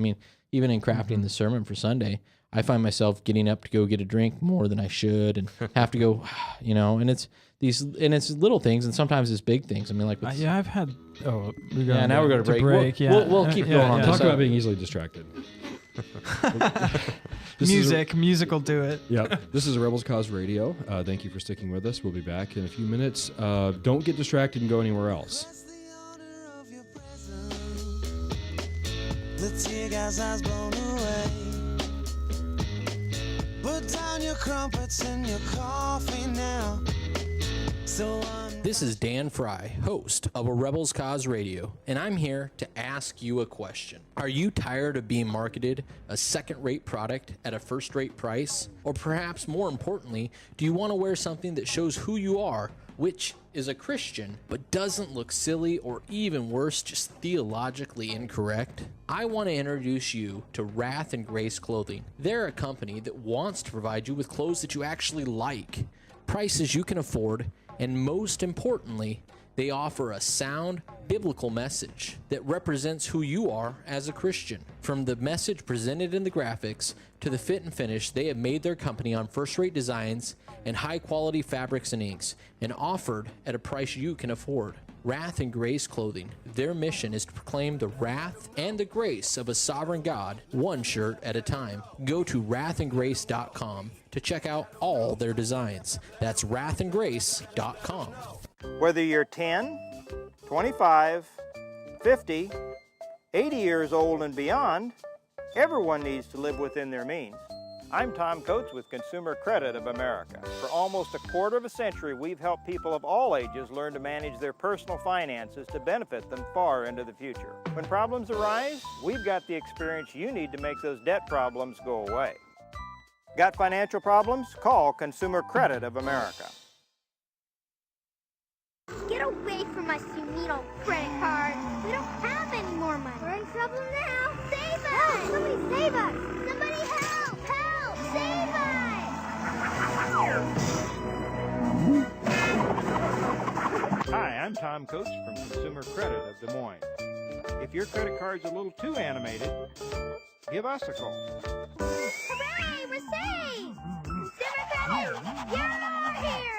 Even in crafting the sermon for Sunday, I find myself getting up to go get a drink more than I should, and have to go, and it's little things, and sometimes it's big things. I've had. Oh, now we're going to break. We'll keep going on. Talk about being easily distracted. Music will do it. Yep. This is Rebels Cause Radio. Thank you for sticking with us. We'll be back in a few minutes. Don't get distracted and go anywhere else. The tear gas has blown away. Put down your crumpets and your coffee now. So This is Dan Fry, host of A Rebel's Cause Radio, and I'm here to ask you a question. Are you tired of being marketed a second-rate product at a first-rate price? Or perhaps more importantly, do you want to wear something that shows who you are, which is a Christian, but doesn't look silly or even worse, just theologically incorrect? I want to introduce you to Wrath and Grace Clothing. They're a company that wants to provide you with clothes that you actually like, prices you can afford, and most importantly, they offer a sound biblical message that represents who you are as a Christian. From the message presented in the graphics to the fit and finish, they have made their company on first-rate designs and high-quality fabrics and inks, and offered at a price you can afford. Wrath and Grace Clothing. Their mission is to proclaim the wrath and the grace of a sovereign God, one shirt at a time. Go to wrathandgrace.com to check out all their designs. That's wrathandgrace.com. Whether you're 10, 25, 50, 80 years old and beyond, everyone needs to live within their means. I'm Tom Coates with Consumer Credit of America. For almost a quarter of a century, we've helped people of all ages learn to manage their personal finances to benefit them far into the future. When problems arise, we've got the experience you need to make those debt problems go away. Got financial problems? Call Consumer Credit of America. Get away from us, you mean old credit card. We don't have any more money. We're in trouble now. Save us! Help! Somebody save us! Somebody help! Help! Save us! Hi, I'm Tom Coates from Consumer Credit of Des Moines. If your credit card's a little too animated, give us a call. Hooray! We're saved! Consumer Credit! You're our hero!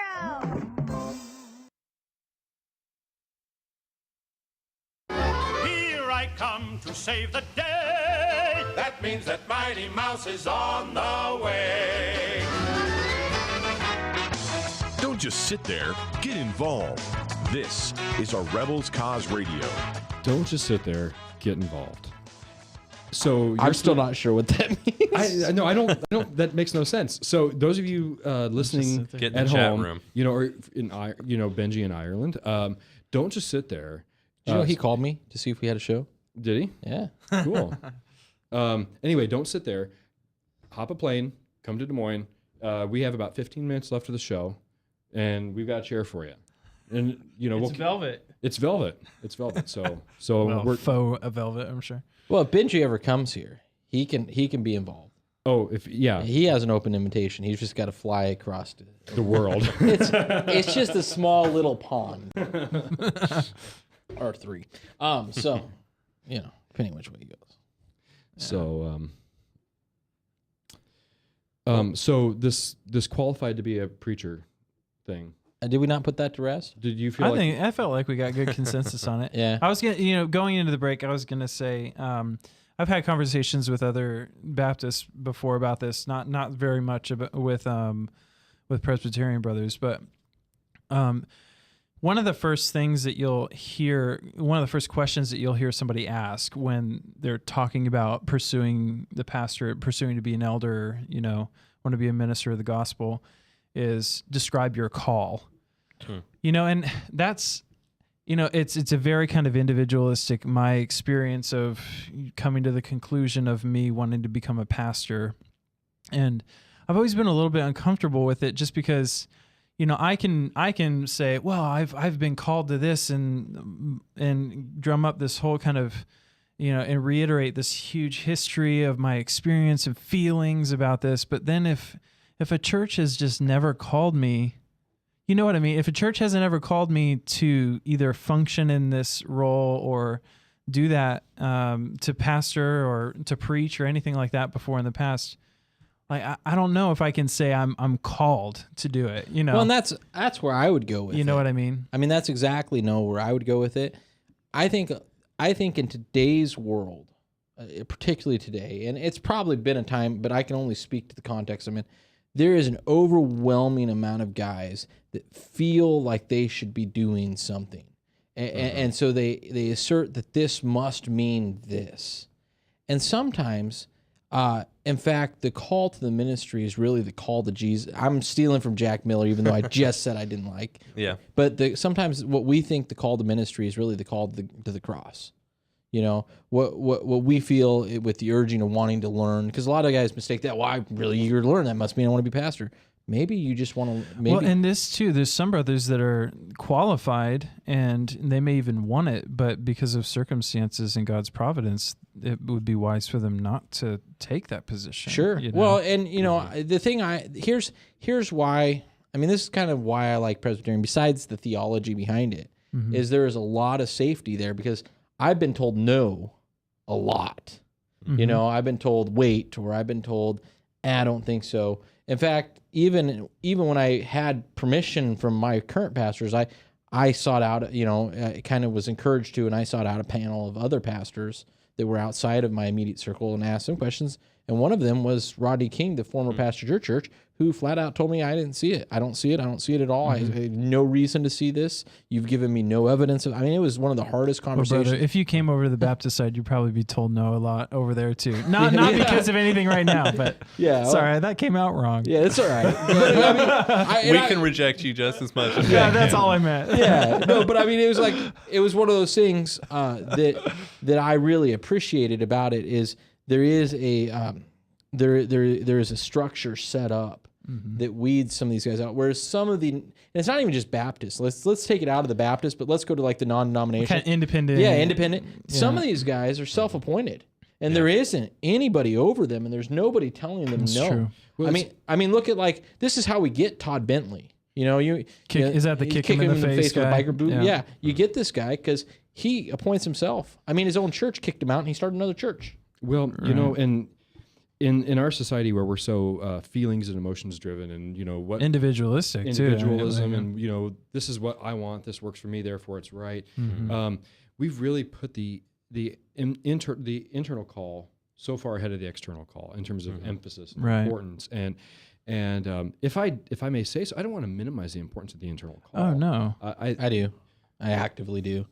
Here I come to save the day. That means that Mighty Mouse is on the way. Don't just sit there, get involved. This is a Rebels Cause Radio. Don't just sit there, get involved. So I'm still not sure what that means. I don't. That makes no sense. So those of you listening Get in at the chat home, room. or Benji in Ireland, don't just sit there. Did you know he called me to see if we had a show? Did he? Yeah. Cool. Anyway, don't sit there. Hop a plane. Come to Des Moines. We have about 15 minutes left of the show, and we've got a chair for you. And It's velvet. It's velvet. It's velvet. So Well, we're faux velvet, I'm sure. Well, if Benji ever comes here, he can be involved. Oh, he has an open invitation. He's just got to fly across the world. it's just a small little pond, or three. So depending which way he goes. So so this qualified to be a preacher thing. Did we not put that to rest? Did you feel I felt like we got good consensus on it. Yeah. I was gonna, going into the break, I was gonna say, I've had conversations with other Baptists before about this, not very much with Presbyterian brothers, but one of the first things that you'll hear, one of the first questions that you'll hear somebody ask when they're talking about pursuing the pastorate, pursuing to be an elder, want to be a minister of the gospel, is describe your call. And that's, it's a very kind of individualistic, my experience of coming to the conclusion of me wanting to become a pastor. And I've always been a little bit uncomfortable with it just because, I can say, well, I've been called to this and drum up this whole kind of, and reiterate this huge history of my experience and feelings about this. But then if a church has just never called me, you know what I mean? If a church hasn't ever called me to either function in this role or do that, to pastor or to preach or anything like that before in the past, like I don't know if I can say I'm called to do it. Well, and that's where I would go with it. You know what I mean? I mean, that's exactly where I would go with it. I think in today's world, particularly today, and it's probably been a time, but I can only speak to the context I'm in. There is an overwhelming amount of guys that feel like they should be doing something. And so they assert that this must mean this. And sometimes, in fact, the call to the ministry is really the call to Jesus. I'm stealing from Jack Miller, even though I just said I didn't like. Yeah. But sometimes what we think the call to ministry is really the call to the cross. You know, what we feel with the urging of wanting to learn, because a lot of guys mistake that. Well, I'm really eager to learn. That must mean I want to be pastor. Maybe you just want to. Maybe. Well, and this too, there's some brothers that are qualified and they may even want it, but because of circumstances and God's providence, it would be wise for them not to take that position. Sure. You know? Well, and you know, the thing here's why. I mean, this is kind of why I like Presbyterian. Besides the theology behind it, is there is a lot of safety there, because I've been told no a lot. You know, I've been told wait, or I've been told I don't think so. In fact, even when I had permission from my current pastors, I sought out, you know, I kind of was encouraged to, and I sought out a panel of other pastors that were outside of my immediate circle and asked them questions. And one of them was Rodney King, the former pastor of your church, who flat out told me I didn't see it. I don't see it. I don't see it at all. I have no reason to see this. You've given me no evidence of. I mean, it was one of the hardest conversations. Well, brother, if you came over to the Baptist side, you'd probably be told no a lot over there too. Not because of anything right now, but sorry, that came out wrong. Yeah, it's all right. But, I mean, we can reject you just as much as that's all I meant. Yeah, no, but I mean, it was one of those things that I really appreciated about it is there is a there is a structure set up that weeds some of these guys out. Whereas some of and it's not even just Baptist. Let's take it out of the Baptist, but let's go to like the non-denominational. Kind of independent. Yeah, independent. Yeah. Some of these guys are self-appointed, and there isn't anybody over them, and there's nobody telling them That's no. true. Well, I mean, look at this is how we get Todd Bentley. You know, is that the you kick him in the face with a guy? biker boot? Yeah, you get this guy because he appoints himself. I mean, his own church kicked him out, and he started another church. Well, you know, in our society where we're so feelings and emotions driven, and you know what individualism, and you know, this is what I want, this works for me, therefore it's right. We've really put the internal call so far ahead of the external call in terms of emphasis and importance. And if I may say so, I don't want to minimize the importance of the internal call. Oh no, I do. I actively do.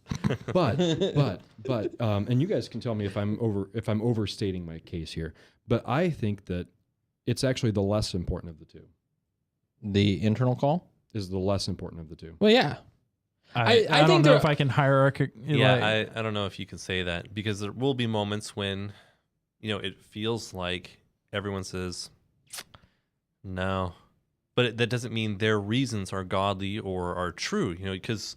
but and you guys can tell me if I'm overstating my case here, but I think that it's actually the less important of the two. The internal call is the less important of the two. Well, yeah. I don't know if I can hierarchy. Yeah, I don't know if you can say that, because there will be moments when, you know, it feels like everyone says no, but that doesn't mean their reasons are godly or are true. You know, because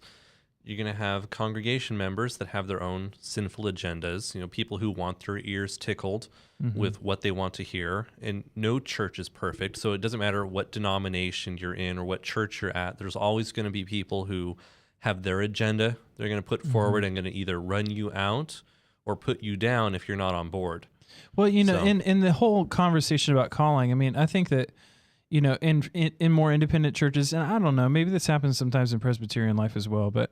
you're going to have congregation members that have their own sinful agendas, you know, people who want their ears tickled with what they want to hear. And no church is perfect. So it doesn't matter what denomination you're in or what church you're at. There's always going to be people who have their agenda they're going to put forward and going to either run you out or put you down if you're not on board. Well, you know, in the whole conversation about calling, I mean, I think that, you know, in more independent churches, and I don't know, maybe this happens sometimes in Presbyterian life as well, but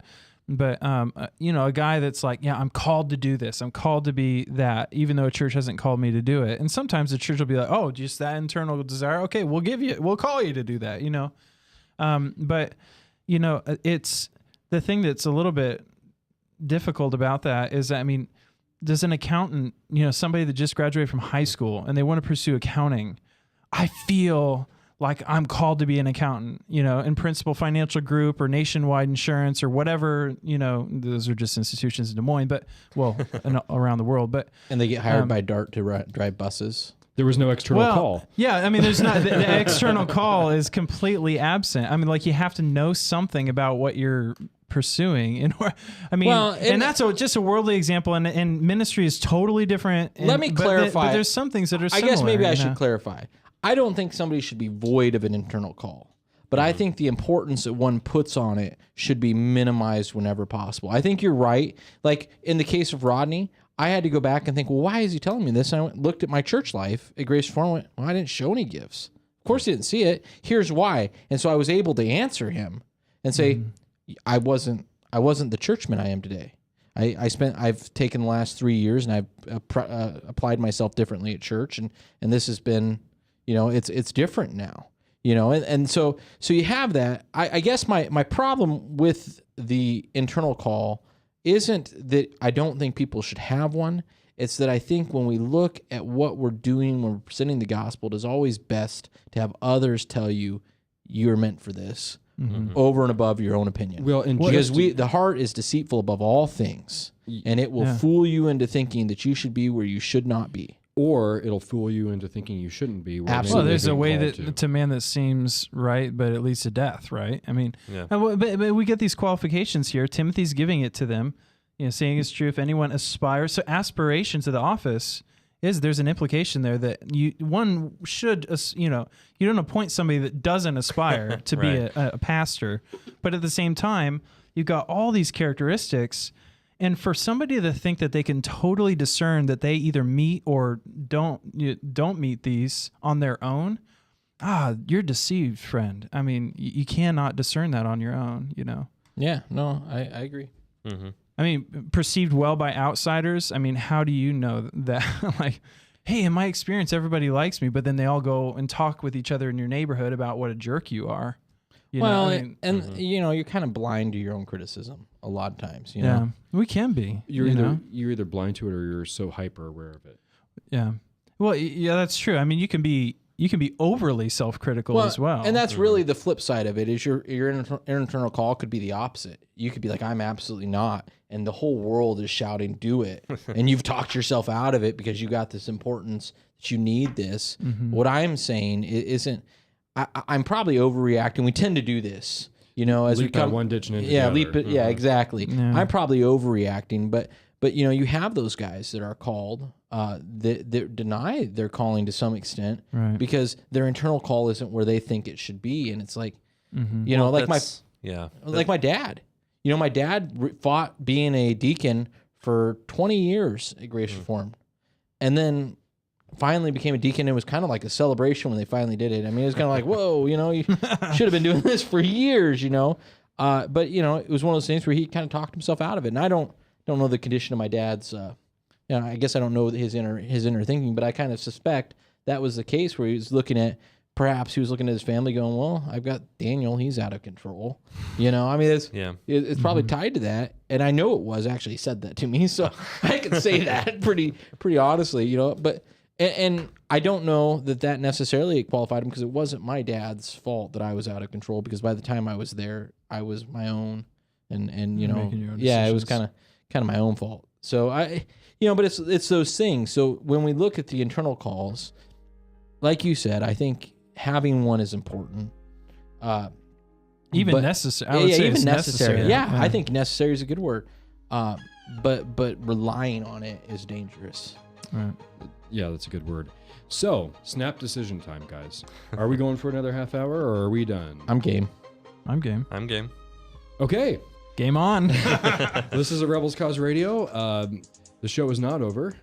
you know, a guy that's like, yeah, I'm called to do this, I'm called to be that, even though a church hasn't called me to do it. And sometimes the church will be like, oh, just that internal desire, okay, we'll call you to do that, you know. But you know, it's the thing that's a little bit difficult about that is that, I mean, does an accountant, you know, somebody that just graduated from high school and they want to pursue accounting, I feel like I'm called to be an accountant, you know, in Principal Financial Group or Nationwide Insurance or whatever, you know, those are just institutions in Des Moines, but around the world. But and they get hired by DART to drive buses. There was no external call. Yeah, I mean, there's not the external call is completely absent. I mean, like you have to know something about what you're pursuing in I mean, and that's just a worldly example, and ministry is totally different. Let me clarify. But there's some things that are similar. I guess maybe I should clarify. I don't think somebody should be void of an internal call, but I think the importance that one puts on it should be minimized whenever possible. I think you're right. Like in the case of Rodney, I had to go back and think, well, why is he telling me this? And I looked at my church life at Grace Reformed and went, well, I didn't show any gifts. Of course he didn't see it. Here's why. And so I was able to answer him and say, I wasn't the churchman I am today. I've taken the last 3 years and I've applied myself differently at church, and this has been, you know, it's different now, you know, and so you have that. I guess my problem with the internal call isn't that I don't think people should have one. It's that I think when we look at what we're doing when we're presenting the gospel, it is always best to have others tell you you're meant for this over and above your own opinion. Well, and because the heart is deceitful above all things, and it will fool you into thinking that you should be where you should not be. Or it'll fool you into thinking you shouldn't be. Absolutely. Well, there's a way that to man that seems right, but it leads to death, right? I mean, but we get these qualifications here. Timothy's giving it to them, saying it's true if anyone aspires. So aspiration to the office there's an implication there that one should, you don't appoint somebody that doesn't aspire to be a pastor, but at the same time, you've got all these characteristics. And for somebody to think that they can totally discern that they either meet or don't meet these on their own, you're deceived, friend. I mean, you cannot discern that on your own, Yeah, no, I agree. Mm-hmm. I mean, perceived well by outsiders. I mean, how do you know that? Like, hey, in my experience, everybody likes me, but then they all go and talk with each other in your neighborhood about what a jerk you are. You're kind of blind to your own criticism a lot of times. You know? We can be. You're either blind to it or you're so hyper aware of it. Yeah. Well, yeah, that's true. I mean, you can be overly self-critical as well. And that's really the flip side of it is your internal call could be the opposite. You could be like, I'm absolutely not. And the whole world is shouting, do it. And you've talked yourself out of it because you got this importance that you need this. Mm-hmm. What I'm saying isn't, I'm probably overreacting. We tend to do this, as we come one ditch into the other. Yeah, exactly. Yeah. I'm probably overreacting, but you have those guys that are called that deny their calling to some extent because their internal call isn't where they think it should be, and it's like, like my dad. My dad fought being a deacon for 20 years at Grace Reformed, and then finally became a deacon. It was kind of like a celebration when they finally did it. I mean, it was kind of like, whoa, you should have been doing this for years, But it was one of those things where he kind of talked himself out of it, and I don't know the condition of my dad's. I guess I don't know his inner thinking, but I kind of suspect that was the case where he was looking at. Perhaps he was looking at his family, going, "Well, I've got Daniel; he's out of control." I mean, it's probably tied to that, and I know it was actually. He said that to me, so I can say that pretty honestly, But and I don't know that necessarily qualified him because it wasn't my dad's fault that I was out of control. Because by the time I was there, I was my own, and it was kind of my own fault. So but it's those things. So when we look at the internal calls, like you said, I think having one is important. Even necessary. I would say even necessary. Yeah, I think necessary is a good word. But relying on it is dangerous. Right. Yeah, that's a good word. So, snap decision time, guys. Are we going for another half hour or are we done? I'm game. I'm game. I'm game. Okay. Game on. This is a Rebels Cause Radio. The show is not over.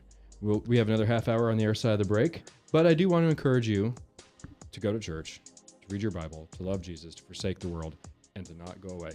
We have another half hour on the other side of the break. But I do want to encourage you to go to church, to read your Bible, to love Jesus, to forsake the world, and to not go away.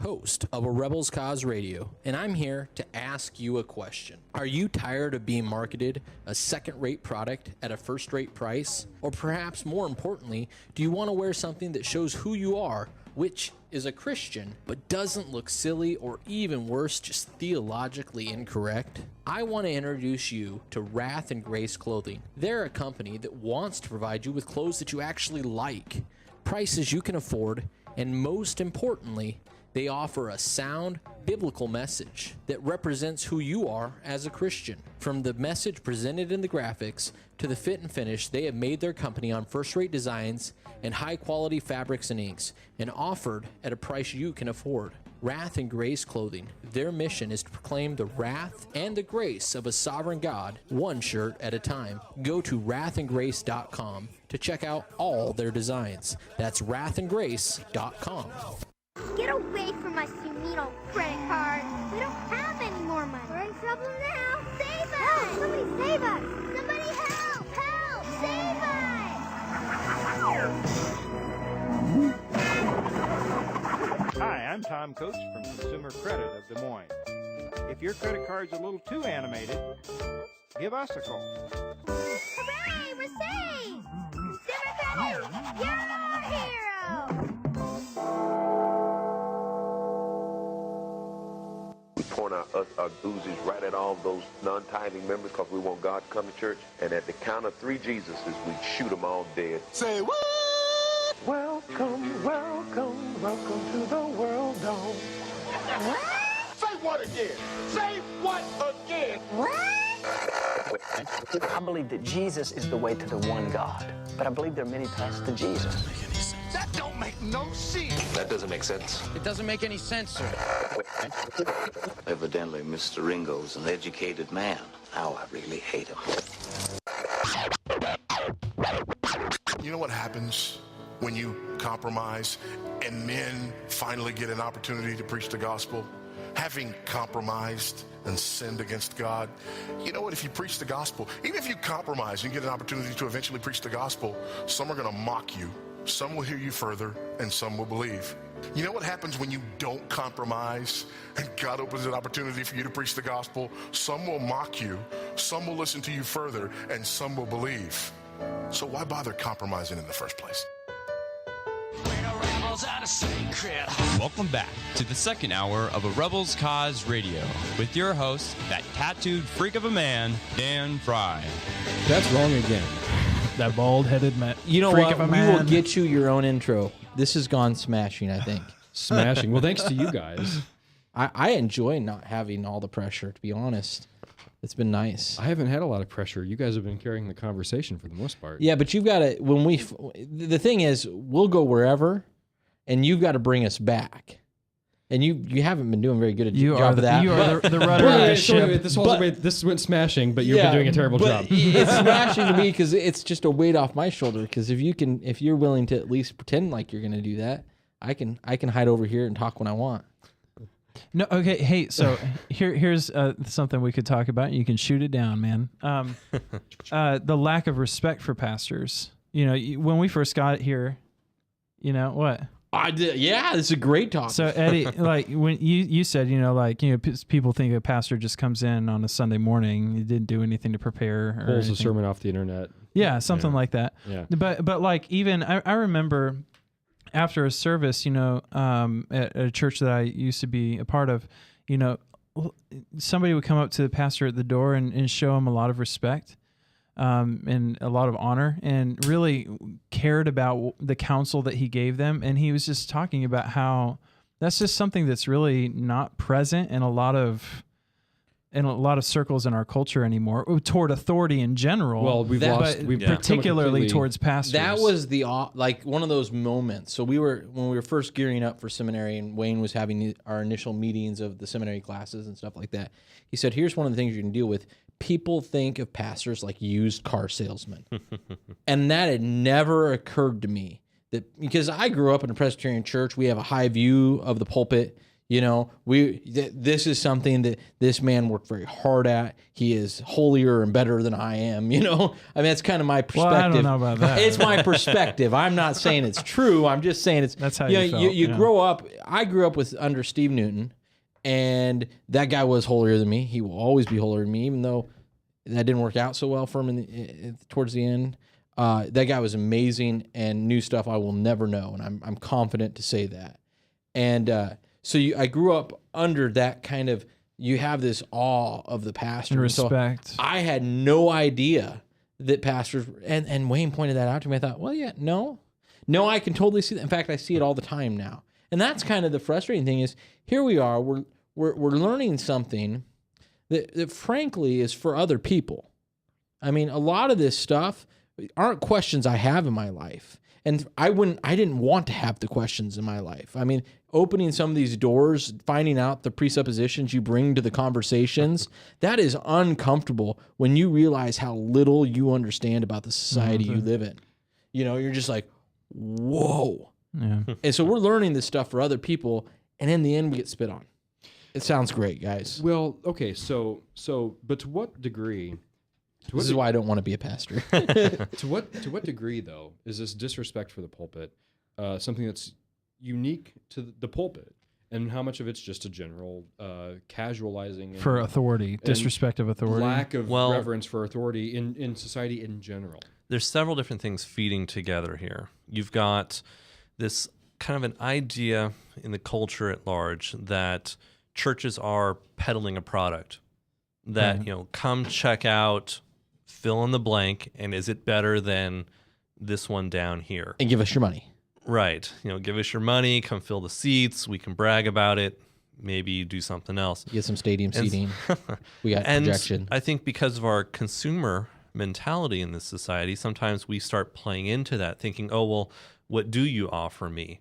Host of a Rebels Cause Radio, and I'm here to ask you a question. Are you tired of being marketed a second-rate product at a first-rate price? Or perhaps more importantly, do you want to wear something that shows who you are, which is a Christian, but doesn't look silly or even worse, just theologically incorrect? I want to introduce you to Wrath and Grace Clothing. They're a company that wants to provide you with clothes that you actually like, prices you can afford, and most importantly, they offer a sound biblical message that represents who you are as a Christian. From the message presented in the graphics to the fit and finish, they have made their company on first-rate designs and high-quality fabrics and inks, and offered at a price you can afford. Wrath and Grace Clothing. Their mission is to proclaim the wrath and the grace of a sovereign God, one shirt at a time. Go to wrathandgrace.com to check out all their designs. That's wrathandgrace.com. Get away from us, you mean old credit card. We don't have any more money. We're in trouble now. Save us! Help! Somebody save us! Somebody help! Help! Save us! Hi, I'm Tom Coates from Consumer Credit of Des Moines. If your credit card's a little too animated, give us a call. Hooray! We're saved! Consumer Credit, you're our hero! us our doozies right at all those non-tithing members because we want God to come to church. And at the count of 3 Jesuses, we shoot them all dead. Say what? Welcome, welcome, welcome to the world, dog. Say what again? Say what again? I believe that Jesus is the way to the one God, but I believe there are many paths to Jesus. That don't make no sense. That doesn't make sense. It doesn't make any sense, sir. Evidently, Mr. Ringo's an educated man. Now I really hate him. You know what happens when you compromise and men finally get an opportunity to preach the gospel? Having compromised and sinned against God, you know what? If you preach the gospel, even if you compromise and get an opportunity to eventually preach the gospel, some are going to mock you, some will hear you further, and some will believe. You know what happens when you don't compromise and God opens an opportunity for you to preach the gospel? Some will mock you, some will listen to you further, and some will believe. So why bother compromising in the first place? Welcome back to the second hour of A Rebel's Cause Radio with your host, that tattooed freak of a man, Dan Fry. That's wrong again. That bald-headed man. You know freak what? Of a We man. will get you your own intro. This has gone smashing, I think. Smashing. Well, thanks to you guys. I enjoy not having all the pressure, to be honest. It's been nice. I haven't had a lot of pressure. You guys have been carrying the conversation for the most part. Yeah, but you've got to, the thing is, we'll go wherever, and you've got to bring us back. And you haven't been doing very good a job of that. You are the rudder of the ship. This went smashing, but you've been doing a terrible job. It's smashing to me because it's just a weight off my shoulder. Because if you're willing to at least pretend like you're going to do that, I can hide over here and talk when I want. No, okay. Hey, so here's something we could talk about. You can shoot it down, man. The lack of respect for pastors. You know, when we first got here, you know what? I did. Yeah, this is a great topic. So Eddie, like when you said, people think a pastor just comes in on a Sunday morning, he didn't do anything to prepare, or Pulls a anything. sermon off the internet. Yeah, something like that. Yeah. But like even I remember after a service, at a church that I used to be a part of, somebody would come up to the pastor at the door and show him a lot of respect. And a lot of honor, and really cared about the counsel that he gave them. And he was just talking about how that's just something that's really not present in a lot of circles in our culture anymore, toward authority in general. Well, we've particularly towards pastors. That was like one of those moments. So when we were first gearing up for seminary, and Wayne was having our initial meetings of the seminary classes and stuff like that. He said, "Here's one of the things you can deal with. People think of pastors like used car salesmen." And that had never occurred to me, that because I grew up in a Presbyterian church, we have a high view of the pulpit. This is something that this man worked very hard at. He is holier and better than I am. I mean, that's kind of my perspective. Well, I don't know about that. It's my perspective. I'm not saying it's true. I'm just saying that's how you felt, you grow up. I grew up under Steve Newton, and that guy was holier than me. He will always be holier than me, even though that didn't work out so well for him towards the end. That guy was amazing and knew stuff I will never know, and I'm confident to say that. And so I grew up under that kind of, you have this awe of the pastor. And respect. So I had no idea that pastors, and Wayne pointed that out to me. I thought, well, yeah, no, I can totally see that. In fact, I see it all the time now. And that's kind of the frustrating thing is, here we are, we're learning something that frankly is for other people. I mean, a lot of this stuff aren't questions I have in my life. And I didn't want to have the questions in my life. I mean, opening some of these doors, finding out the presuppositions you bring to the conversations, that is uncomfortable when you realize how little you understand about the society you live in. You're just like, whoa. Yeah. And so we're learning this stuff for other people, and in the end, we get spit on. It sounds great, guys. Well, okay, but to what degree? This is why I don't want to be a pastor. To what degree, though, is this disrespect for the pulpit something that's unique to the pulpit, and how much of it's just a general casualizing for authority, disrespect of authority, lack of reverence for authority in society in general? There's several different things feeding together here. You've got this kind of an idea in the culture at large that churches are peddling a product that, Right. you know, come check out, fill in the blank, and is it better than this one down here? And give us your money. Right. You know, give us your money, come fill the seats, we can brag about it, maybe do something else. Get some stadium And- seating. We got and projection. I think because of our consumer mentality in this society, sometimes we start playing into that, thinking, oh, well, what do you offer me?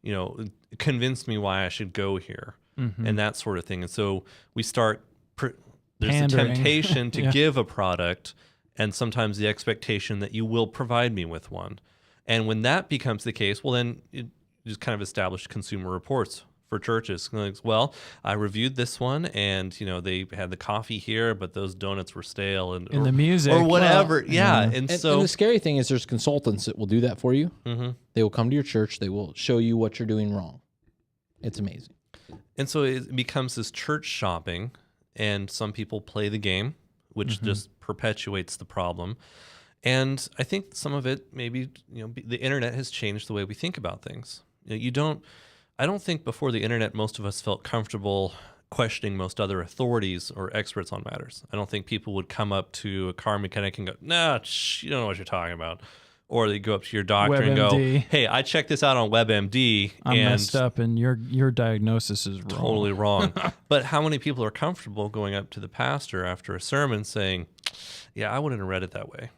You know, convince me why I should go here, Mhm. and that sort of thing. And so we start, there's Pandering. the temptation to Yeah. give a product, and sometimes the expectation that you will provide me with one. And when that becomes the case, well, then it just kind of established consumer reports for churches. Like, well, I reviewed this one, and you know they had the coffee here, but those donuts were stale, and And the music. or whatever. Well, yeah, yeah. and so And the scary thing is there's consultants that will do that for you. Mhm. They will come to your church. They will show you what you're doing wrong. It's amazing. And so it becomes this church shopping, and some people play the game, which just perpetuates the problem. And I think some of it, maybe, you know, the internet has changed the way we think about things. You know, I don't think before the internet, most of us felt comfortable questioning most other authorities or experts on matters. I don't think people would come up to a car mechanic and go, nah, you don't know what you're talking about. Or they go up to your doctor and go, WebMD. hey, I checked this out on WebMD. I'm and messed up, and your diagnosis is wrong. totally wrong. But how many people are comfortable going up to the pastor after a sermon saying, yeah, I wouldn't have read it that way?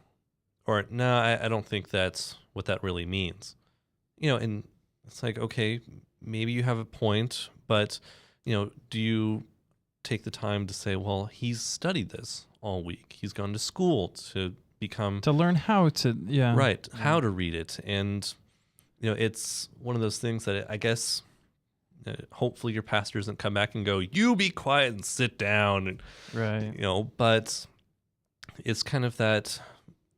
Or, no, I don't think that's what that really means. You know, and it's like, okay, maybe you have a point, but, you know, do you take the time to say, well, he's studied this all week. He's gone to school to become... To learn how to, yeah. Right, how to read it. And, you know, it's one of those things that I guess hopefully your pastor doesn't come back and go, you be quiet and sit down. And, Right. you know, but it's kind of that,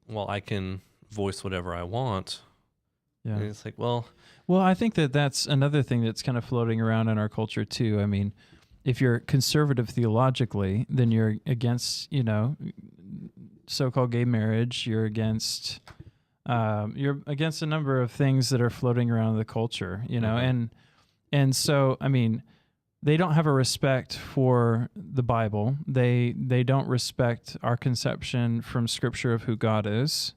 well, I can voice whatever I want. Yeah. And it's like, well... Well, I think that that's another thing that's kind of floating around in our culture too. I mean, if you're conservative theologically, then you're against, you know, so-called gay marriage. You're against a number of things that are floating around the culture, you know, and so I mean, they don't have a respect for the Bible. They don't respect our conception from Scripture of who God is.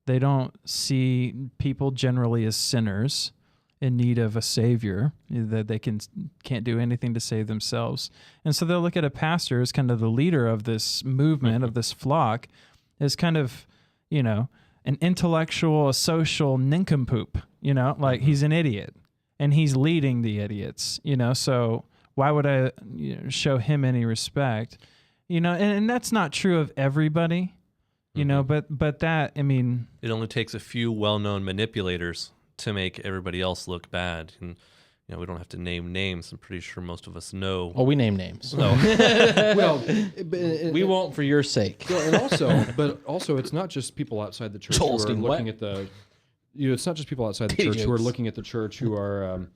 They don't see people generally as sinners in need of a savior, that they can't do anything to save themselves. And so they'll look at a pastor as kind of the leader of this movement, of this flock, as kind of, you know, an intellectual, a social nincompoop, you know, like he's an idiot and he's leading the idiots, you know, so why would I show him any respect? You know, and that's not true of everybody, you know, but that, I mean... It only takes a few well-known manipulators to make everybody else look bad. And, you know, we don't have to name names. I'm pretty sure most of us know. Oh, we name names. No. Well, we won't for your sake. Well, and also, it's not just people outside the church who are looking at the. You know, it's not just people outside the church who are looking at the church who are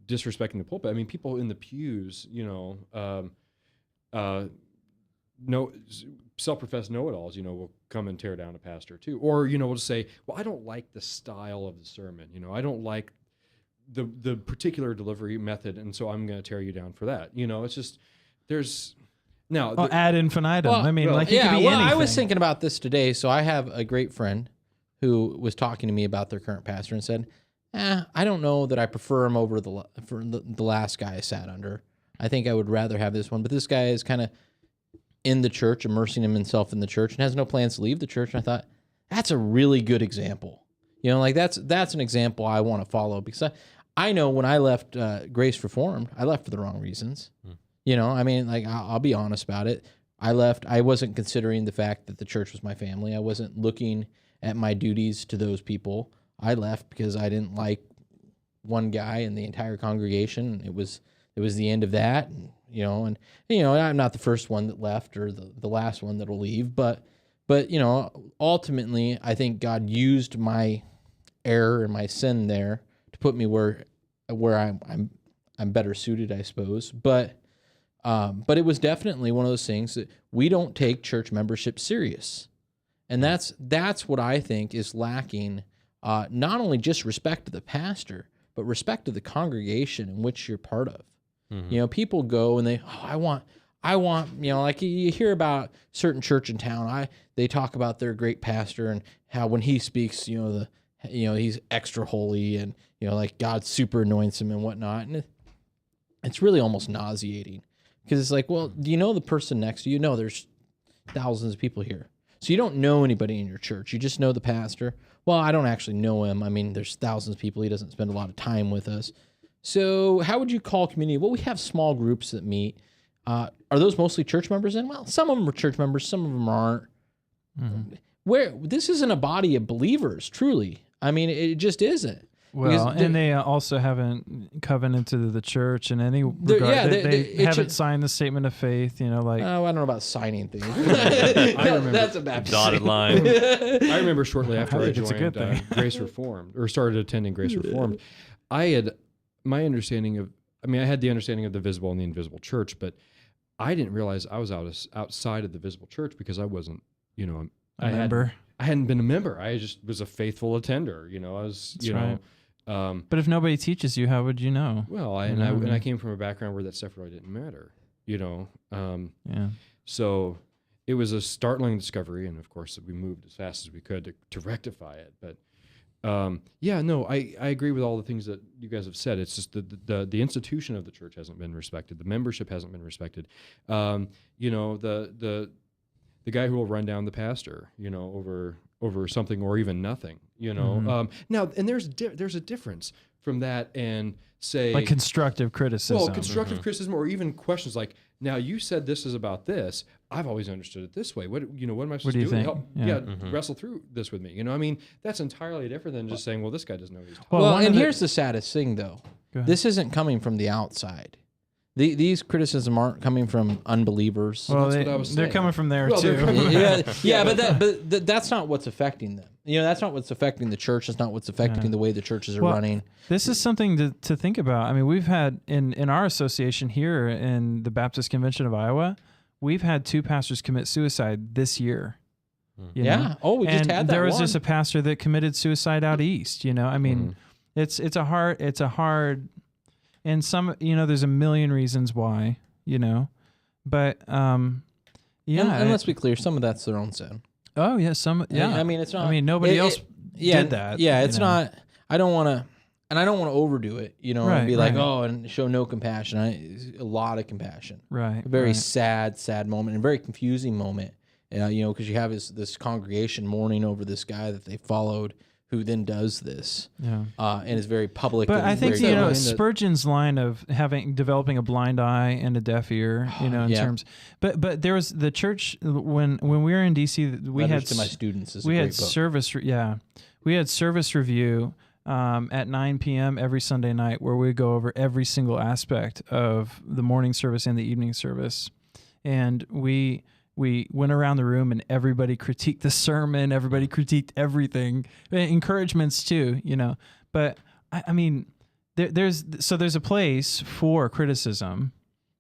disrespecting the pulpit. I mean, people in the pews, you know, self-professed know-it-alls, you know, will come and tear down a pastor too, or you know, will say, "Well, I don't like the style of the sermon. You know, I don't like the particular delivery method, and so I'm going to tear you down for that." You know, it's just there's now ad infinitum. Well, I mean, like, it yeah. could be Well, anything. I was thinking about this today. So I have a great friend who was talking to me about their current pastor and said, I don't know that I prefer him over the last guy I sat under. I think I would rather have this one. But this guy is kind of in the church, immersing himself in the church, and has no plans to leave the church. And I thought, that's a really good example. You know, like that's an example I want to follow, because I know when I left Grace Reformed, I left for the wrong reasons. You know, I mean, like, I'll be honest about it. I left, I wasn't considering the fact that the church was my family. I wasn't looking at my duties to those people. I left because I didn't like one guy in the entire congregation. It was the end of that. And, you know, I'm not the first one that left or the last one that'll leave, but, you know, ultimately I think God used my error and my sin there to put me where I'm better suited, I suppose. But it was definitely one of those things that we don't take church membership serious. And that's what I think is lacking, not only just respect to the pastor, but respect to the congregation in which you're part of. You know, people go and they, I want, you know, like you hear about certain church in town. They talk about their great pastor and how when he speaks, you know, he's extra holy and, you know, like God super anoints him and whatnot. And it's really almost nauseating because it's like, well, do you know the person next to you? No, there's thousands of people here. So you don't know anybody in your church. You just know the pastor. Well, I don't actually know him. I mean, there's thousands of people. He doesn't spend a lot of time with us. So how would you call community? Well, we have small groups that meet. Are those mostly church members? And well, some of them are church members. Some of them aren't. Mm-hmm. Where this isn't a body of believers, truly. I mean, it just isn't. Well, and they also haven't covenanted the church in any regard. Yeah, they haven't signed the statement of faith, you know, like... Oh, I don't know about signing things. I remember, that's a Baptist dotted line. I remember shortly after I joined Grace Reformed, or started attending Grace Reformed, I had my understanding of, I had the understanding of the visible and the invisible church, but I didn't realize I was outside of the visible church because I wasn't, you know, a member. I hadn't been a member. I just was a faithful attender, you know, I was, That's you right. know... but if nobody teaches you, how would you know? Well, I came from a background where that stuff really didn't matter, you know. Yeah. So it was a startling discovery, and of course we moved as fast as we could to rectify it. But yeah, no, I agree with all the things that you guys have said. It's just the institution of the church hasn't been respected. The membership hasn't been respected. You know, the guy who will run down the pastor, you know, over something or even nothing, you know. Mm-hmm. Now, and there's a difference from that and say like constructive criticism. Well, constructive criticism or even questions like, now you said this is about this. I've always understood it this way. What am I supposed to do? Think? Help, wrestle through this with me. You know, I mean, that's entirely different than just saying, well, this guy doesn't know what he's talking about. Well, and here's the saddest thing, though. This isn't coming from the outside. These criticisms aren't coming from unbelievers. Well, they're coming from there too. but that's not what's affecting them. You know, that's not what's affecting the church. It's not what's affecting the way the churches are running. This is something to think about. I mean, we've had in our association here in the Baptist Convention of Iowa, we've had 2 pastors commit suicide this year. You know? Oh, we just had that. There was just a pastor that committed suicide out east. You know, I mean, it's a hard. And some, you know, there's a million reasons why, you know, but and let's be clear, some of that's their own sin. Oh yeah, I mean, it's not. I mean, nobody else did that. Yeah, it's not. I don't want to overdo it, you know, and be like, oh, and show no compassion. A lot of compassion. Right. A very sad moment, and a very confusing moment. You know, because you have this congregation mourning over this guy that they followed, who then does this, and is very public. But I think Spurgeon's line of developing a blind eye and a deaf ear, you know, in terms. But there was the church when we were in DC. We Letters had to My Students. Is we a great had book. service. We had service review at 9 p.m. every Sunday night, where we go over every single aspect of the morning service and the evening service, and we went around the room and everybody critiqued the sermon. Everybody critiqued everything, encouragements too, you know. But I mean, there's a place for criticism.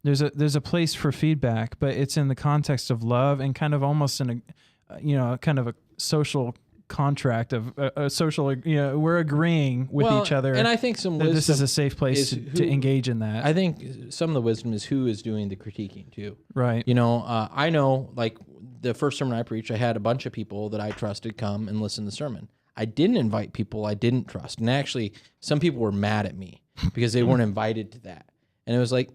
There's a place for feedback, but it's in the context of love and kind of almost in a kind of a social contract of a social, you know, we're agreeing with each other. And I think this is a safe place to engage in that. I think some of the wisdom is who is doing the critiquing too. Right. You know, I know, like the first sermon I preached, I had a bunch of people that I trusted come and listen to the sermon. I didn't invite people I didn't trust. And actually, some people were mad at me because they weren't invited to that. And it was like,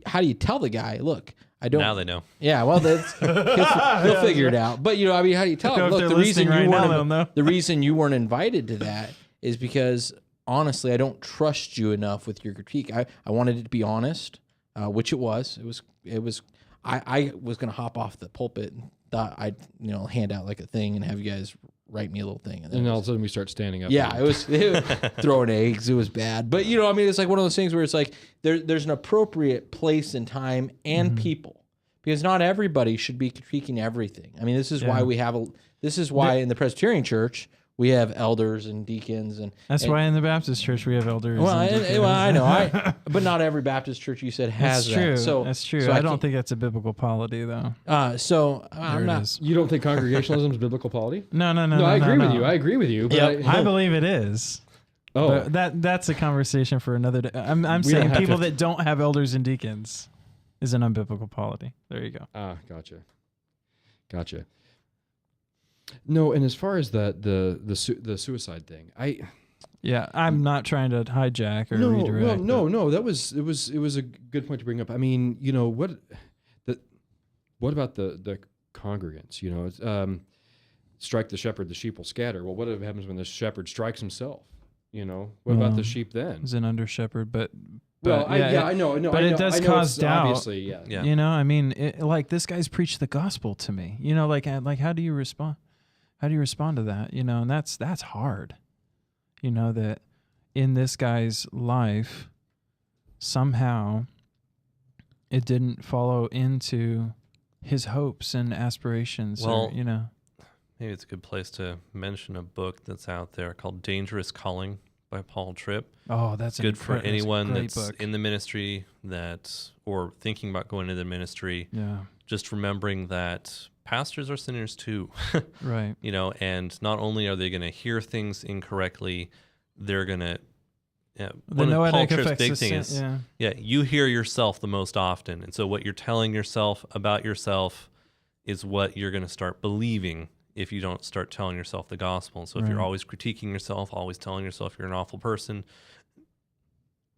how do you tell the guy, look, I don't. Now they know. Yeah, well, he'll figure it out. But, you know, I mean, how do you tell him? Look, the reason you weren't invited to that is because, honestly, I don't trust you enough with your critique. I wanted it to be honest, which it was. I was going to hop off the pulpit and thought I'd, you know, hand out like a thing and have you guys write me a little thing. And all of a sudden we start standing up. Yeah, it was throwing eggs. It was bad. But, you know, I mean, it's like one of those things where it's like there's an appropriate place and time and people, because not everybody should be critiquing everything. I mean, this is why in the Presbyterian Church we have elders and deacons, and why in the Baptist Church we have elders. Well, I know, but not every Baptist church you said has that's true. that. So that's true. So I don't think that's a biblical polity, though. I'm not. You don't think congregationalism is biblical polity? No. I agree with you. I agree with you. But I believe it is. Oh. But that's a conversation for another day. I'm We don't saying have people to- that don't have elders and deacons is an unbiblical polity. There you go. Ah, gotcha. No, and as far as the suicide thing, I'm not trying to hijack or redirect. No. That was a good point to bring up. I mean, what about the congregants? Strike the shepherd, the sheep will scatter. Well, what happens when the shepherd strikes himself? What about the sheep then? He's an under shepherd, but I know. But it does cause doubt. Obviously, yeah. I mean, like this guy's preached the gospel to me. Like how do you respond? How do you respond to that? And that's hard. That in this guy's life, somehow it didn't follow into his hopes and aspirations. Well, maybe it's a good place to mention a book that's out there called Dangerous Calling by Paul Tripp. Oh, that's good for anyone great that's book. in the ministry or thinking about going into the ministry. Yeah. Just remembering that pastors are sinners too. Right. And not only are they going to hear things incorrectly, they're going to The one of Paul noetic Tripp's effects big of thing sin, is you hear yourself the most often. And so what you're telling yourself about yourself is what you're going to start believing if you don't start telling yourself the gospel. And so if you're Right. always critiquing yourself, always telling yourself you're an awful person,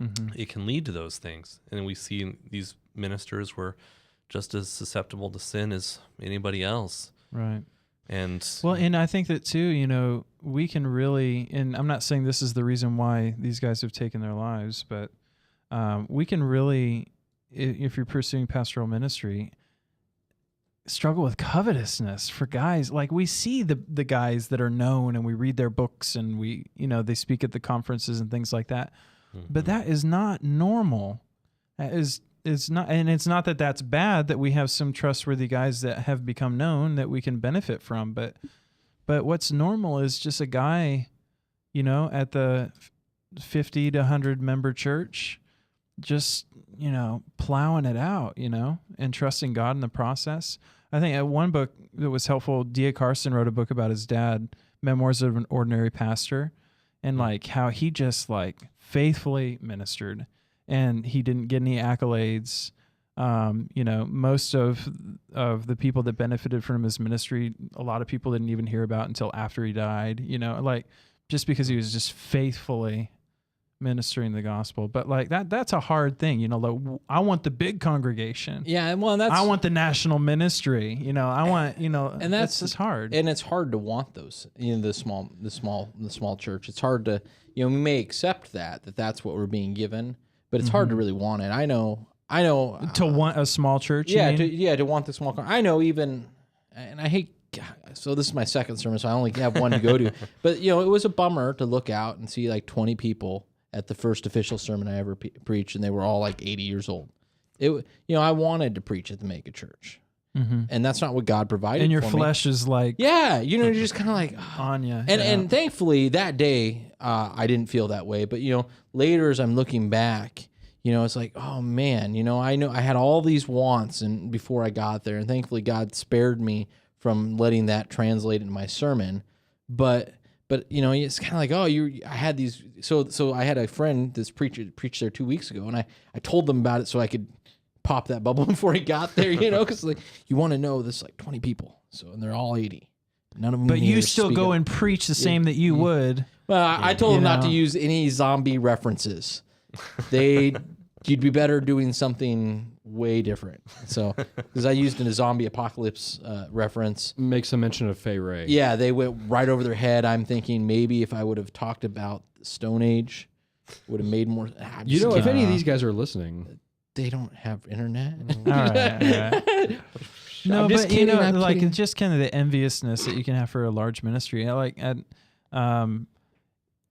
Mhm. it can lead to those things. And we see these ministers were just as susceptible to sin as anybody else. Right. And and I think that too, we can really, and I'm not saying this is the reason why these guys have taken their lives, but we can really, if you're pursuing pastoral ministry, struggle with covetousness for guys. Like we see the guys that are known and we read their books and we, they speak at the conferences and things like that. But that is not normal. That is, it's not, and it's not that that's bad that we have some trustworthy guys that have become known that we can benefit from. But what's normal is just a guy, at the 50 to 100 member church, just, plowing it out, and trusting God in the process. I think one book that was helpful, D.A. Carson wrote a book about his dad, Memoirs of an Ordinary Pastor, and like how he just like faithfully ministered and he didn't get any accolades. Most of the people that benefited from his ministry, a lot of people didn't even hear about until after he died, just because he was just faithfully ministering the gospel. But like that's a hard thing, like, I want the big congregation. Yeah, well, I want the national ministry. I want, and that's just hard. And it's hard to want those, the small church. It's hard to, we may accept that's what we're being given, but it's hard to really want it. I know. To want a small church. Yeah, you mean? to want the small. I know even, and I hate. So this is my second sermon, so I only have one to go to. But it was a bummer to look out and see like 20 people at the first official sermon I ever preached, and they were all like 80 years old. I wanted to preach at the mega church, and that's not what God provided. And your for flesh me. is like, you're just kind of like on you. And thankfully that day I didn't feel that way. But later as I'm looking back, it's like, oh man, I know I had all these wants and before I got there, and thankfully God spared me from letting that translate into my sermon. But it's kind of like, I had these. So I had a friend that's preached there 2 weeks ago, and I told them about it so I could pop that bubble before he got there, because like you want to know this like 20 people, and they're all 80. None of them. But you still go and preach the same that you would. Well, I told them not to use any zombie references. You'd be better doing something way different. So, because I used a zombie apocalypse reference. Make some mention of Fay Ray. Yeah, they went right over their head. I'm thinking maybe if I would have talked about the Stone Age, would have made more. If any of these guys are listening, they don't have internet. All right. No, I'm just but kidding, I'm like kidding. it's just kind of the enviousness that you can have for a large ministry.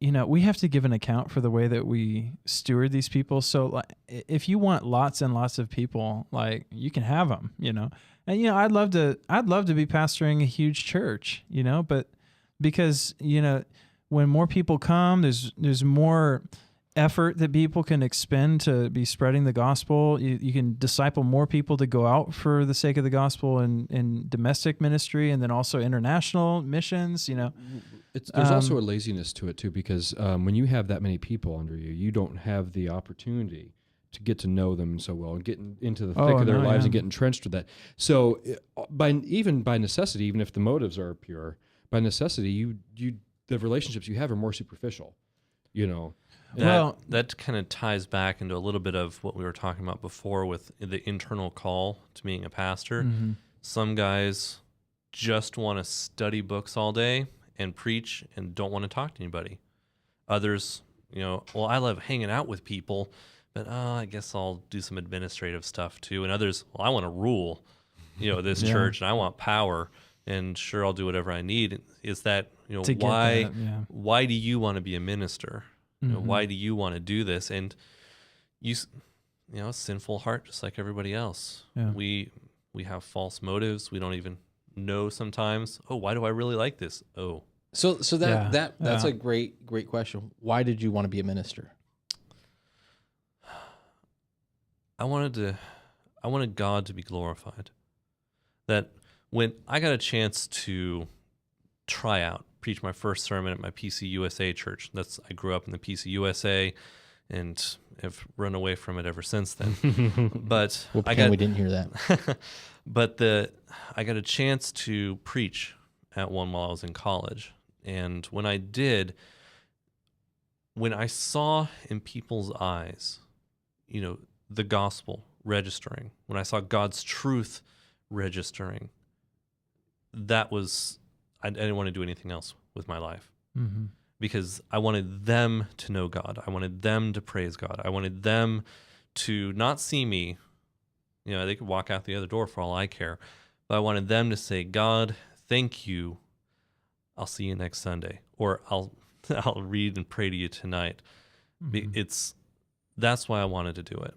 We have to give an account for the way that we steward these people. So like, if you want lots and lots of people, like you can have them, and I'd love to be pastoring a huge church, but because, when more people come, there's more effort that people can expend to be spreading the gospel. You can disciple more people to go out for the sake of the gospel in domestic ministry, and then also international missions. There's also a laziness to it too, because when you have that many people under you, you don't have the opportunity to get to know them so well and get into the thick of their lives and get entrenched with that. So by necessity, even if the motives are pure, by necessity, the relationships you have are more superficial, That kind of ties back into a little bit of what we were talking about before with the internal call to being a pastor. Mm-hmm. Some guys just want to study books all day and preach and don't want to talk to anybody. Others, I love hanging out with people, but I guess I'll do some administrative stuff too. And others, I want to rule, this church, and I want power, and sure, I'll do whatever I need. Is that, why do you want to be a minister? Why do you want to do this? And a sinful heart, just like everybody else. Yeah. We have false motives. We don't even know sometimes. Oh, why do I really like this? Oh, so that's a great question. Why did you want to be a minister? I wanted God to be glorified. That when I got a chance to try out, preach my first sermon at my PCUSA church. I grew up in the PCUSA and have run away from it ever since then. But we didn't hear that. But I got a chance to preach at one while I was in college. And when I did, when I saw in people's eyes, the gospel registering, when I saw God's truth registering, I didn't want to do anything else with my life. Mm-hmm. Because I wanted them to know God. I wanted them to praise God. I wanted them to not see me. They could walk out the other door for all I care. But I wanted them to say, God, thank you. I'll see you next Sunday. Or I'll read and pray to you tonight. Mm-hmm. That's why I wanted to do it.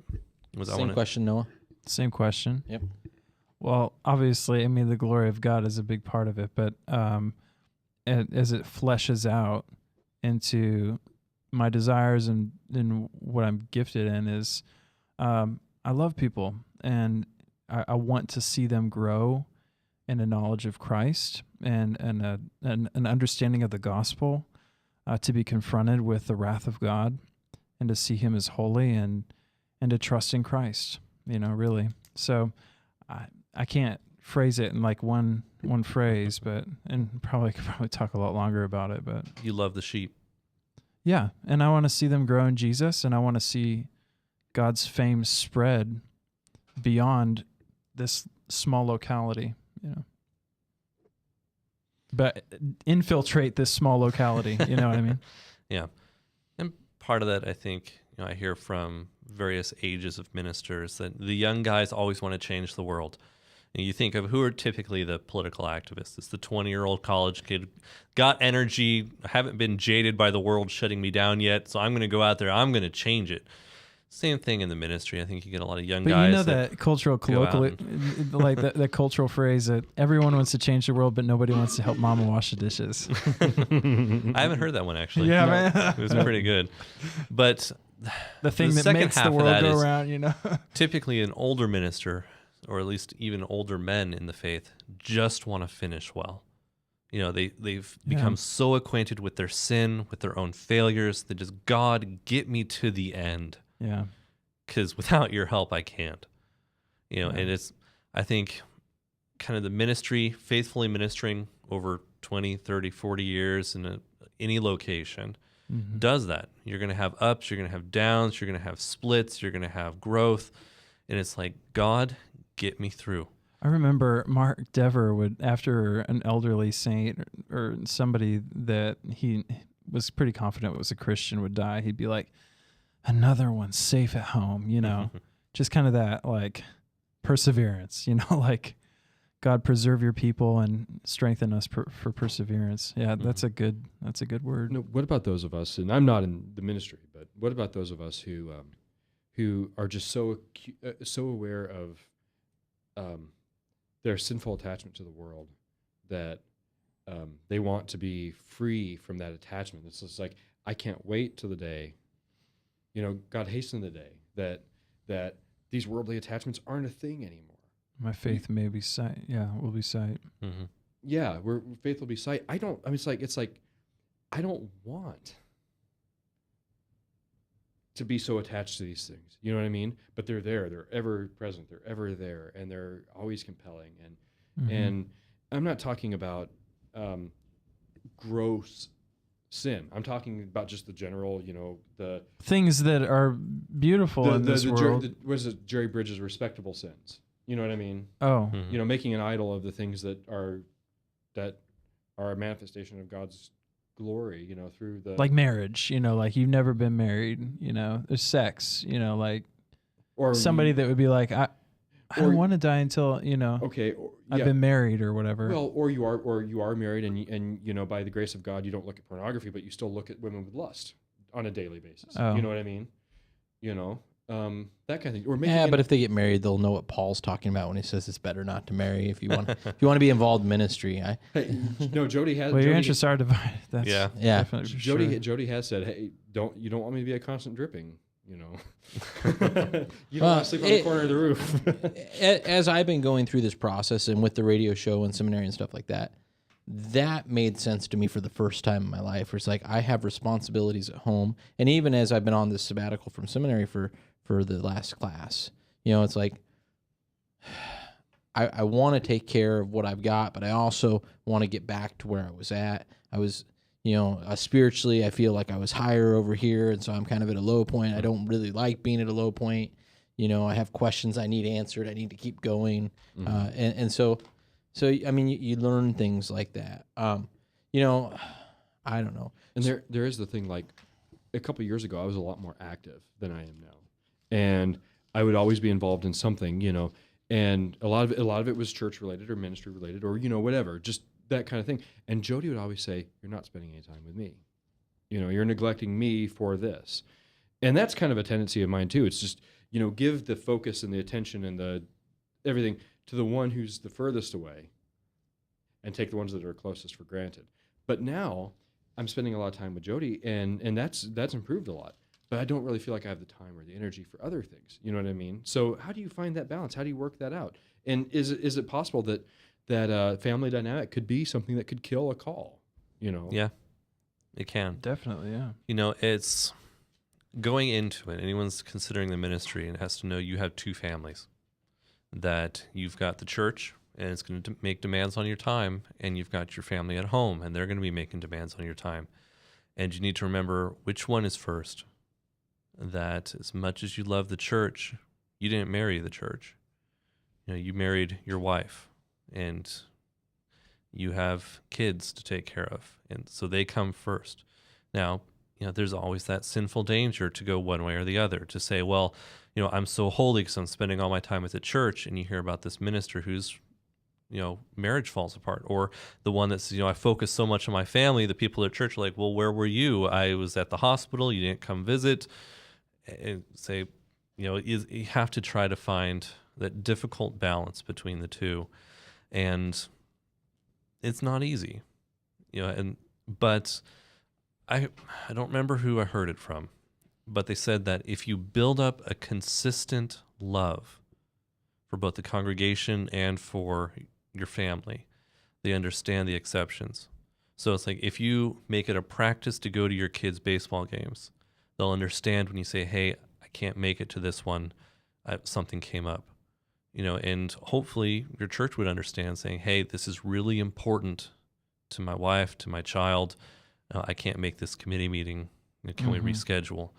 Same question, Noah. Same question. Yep. Well, obviously, the glory of God is a big part of it, but as it fleshes out into my desires and what I'm gifted in is, I love people, and I want to see them grow in a knowledge of Christ and an understanding of the gospel, to be confronted with the wrath of God, and to see Him as holy and to trust in Christ. Really. So I can't phrase it in like one phrase, and could probably talk a lot longer about it. But you love the sheep. Yeah, and I want to see them grow in Jesus, and I want to see God's fame spread beyond this small locality, But infiltrate this small locality, you know what I mean? Yeah. And part of that, I think, I hear from various ages of ministers that the young guys always want to change the world. And you think of who are typically the political activists. It's the 20-year-old college kid, got energy, haven't been jaded by the world shutting me down yet, so I'm going to go out there, I'm going to change it. Same thing in the ministry. I think you get a lot of young guys. But that cultural colloquial, like the cultural phrase that everyone wants to change the world, but nobody wants to help mama wash the dishes. I haven't heard that one, actually. Yeah, man. It was pretty good. But the thing that makes the world go around, typically an older minister, or at least even older men in the faith, just want to finish well. They've become so acquainted with their sin, with their own failures, that just, God, get me to the end. Yeah. Because without your help, I can't. And it's, I think, kind of the ministry, faithfully ministering over 20, 30, 40 years in any location, does that. You're going to have ups, you're going to have downs, you're going to have splits, you're going to have growth. And it's like, God, get me through. I remember Mark Dever would, after an elderly saint or somebody that he was pretty confident was a Christian would die, he'd be like, another one safe at home, just kind of that like perseverance, like God preserve your people and strengthen us for perseverance. Yeah, that's a good word. No, what about those of us, and I'm not in the ministry, but what about those of us who are just so aware of their sinful attachment to the world that they want to be free from that attachment? It's just like, I can't wait till the day God hasten the day that these worldly attachments aren't a thing anymore. My faith may be sight. Yeah, will be sight. Mm-hmm. Yeah, faith will be sight. It's like I don't want to be so attached to these things. You know what I mean? But they're there. They're ever present. They're ever there, and they're always compelling. And I'm not talking about gross sin. I'm talking about just the general, the things that are beautiful in this world. What is it? Jerry Bridges' respectable sins. You know what I mean? Oh, making an idol of the things that are a manifestation of God's glory. Through the like marriage. Like you've never been married. There's sex. Or somebody that would be like, I don't want to die until Okay. I've been married or whatever. Well, or you are married, and by the grace of God, you don't look at pornography, but you still look at women with lust on a daily basis. Oh. You know what I mean? That kind of thing. Or but if they get married, they'll know what Paul's talking about when he says it's better not to marry. If you want to be involved in ministry, no, Jody has. Well, your interests are divided. That's yeah. Definitely for Jody sure. Jody has said, hey, you don't want me to be a constant dripping. You don't want to sleep on the corner of the roof. As I've been going through this process and with the radio show and seminary and stuff like that, that made sense to me for the first time in my life. Where it's like I have responsibilities at home, and even as I've been on this sabbatical from seminary for the last class, it's like I want to take care of what I've got, but I also want to get back to where I was at. I was, spiritually, I feel like I was higher over here, and so I'm kind of at a low point. I don't really like being at a low point. I have questions I need answered. I need to keep going, and so I mean, you learn things like that. I don't know. And there is the thing, like a couple of years ago, I was a lot more active than I am now, and I would always be involved in something, and a lot of it was church related or ministry related or whatever, just that kind of thing. And Jody would always say, "You're not spending any time with me. You're neglecting me for this," and that's kind of a tendency of mine too. It's just give the focus and the attention and the everything to the one who's the furthest away, and take the ones that are closest for granted. But now I'm spending a lot of time with Jody, and that's improved a lot. But I don't really feel like I have the time or the energy for other things. You know what I mean? So how do you find that balance? How do you work that out? And is it possible that family dynamic could be something that could kill a call? Yeah, it can. Definitely, yeah. It's going into it. Anyone's considering the ministry and has to know you have two families. That you've got the church, and it's going to make demands on your time, and you've got your family at home, and they're going to be making demands on your time. And you need to remember which one is first. That as much as you love the church, you didn't marry the church. You married your wife, and you have kids to take care of, and so they come first. Now, there's always that sinful danger to go one way or the other, to say, well, I'm so holy because I'm spending all my time at the church, and you hear about this minister whose, marriage falls apart, or the one that says, I focus so much on my family, the people at church are like, well, where were you? I was at the hospital, you didn't come visit. And say, you have to try to find that difficult balance between the two, and it's not easy, but I don't remember who I heard it from, but they said that if you build up a consistent love for both the congregation and for your family, they understand the exceptions. So it's like if you make it a practice to go to your kids' baseball games, they'll understand when you say, hey, I can't make it to this one. Something came up, and hopefully your church would understand, saying, hey, this is really important to my wife, to my child. I can't make this committee meeting. Can we reschedule?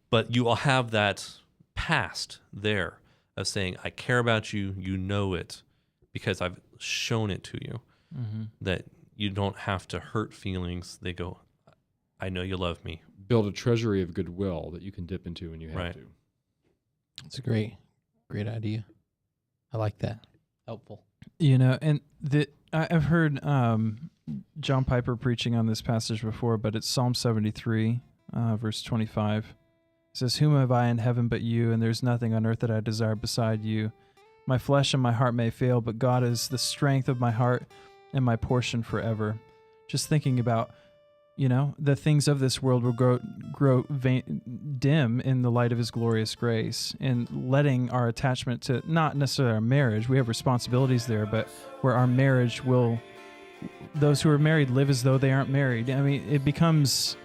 But you will have that past there of saying, I care about you. You know it because I've shown it to you, that you don't have to hurt feelings. They go, I know you love me. Build a treasury of goodwill that you can dip into when you have to. It's a great idea. I like that. Helpful. And I've heard John Piper preaching on this passage before, but it's Psalm 73, verse 25. It says, whom have I in heaven but you, and there's nothing on earth that I desire beside you. My flesh and my heart may fail, but God is the strength of my heart and my portion forever. Just thinking about You know, the things of this world will grow dim in the light of His glorious grace, and letting our attachment to not necessarily our marriage, we have responsibilities there, but where our marriage will, those who are married live as though they aren't married. I mean, it becomes,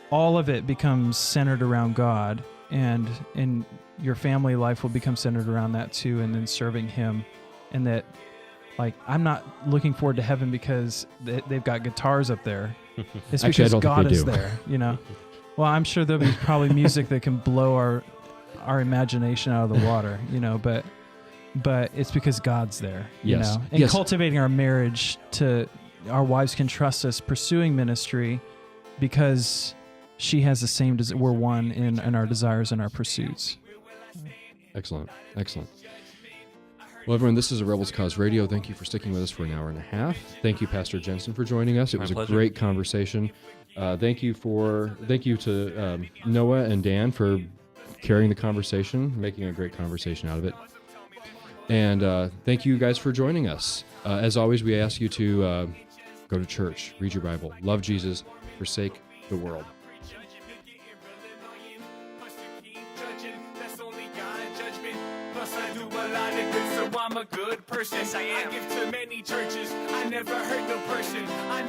all of it becomes centered around God, and your family life will become centered around that too, and then serving Him. And that, like, I'm not looking forward to heaven because they've got guitars up there. It's Actually, because God is do. there, you know. Well, I'm sure there'll be probably music that can blow our imagination out of the water, you know, but it's because God's there, you Yes. know. And Yes. cultivating our marriage to, our wives can trust us pursuing ministry because she has the same, we're one in our desires and our pursuits. Excellent. Excellent. Well, everyone, this is a Rebels Cause Radio. Thank you for sticking with us for an hour and a half. Thank you, Pastor Jensen, for joining us. It was a great conversation. Thank you to Noah and Dan for carrying the conversation, making a great conversation out of it. And thank you guys for joining us. As always, we ask you to go to church, read your Bible, love Jesus, forsake the world. I'm a good person. I give to many churches. I never hurt no person. I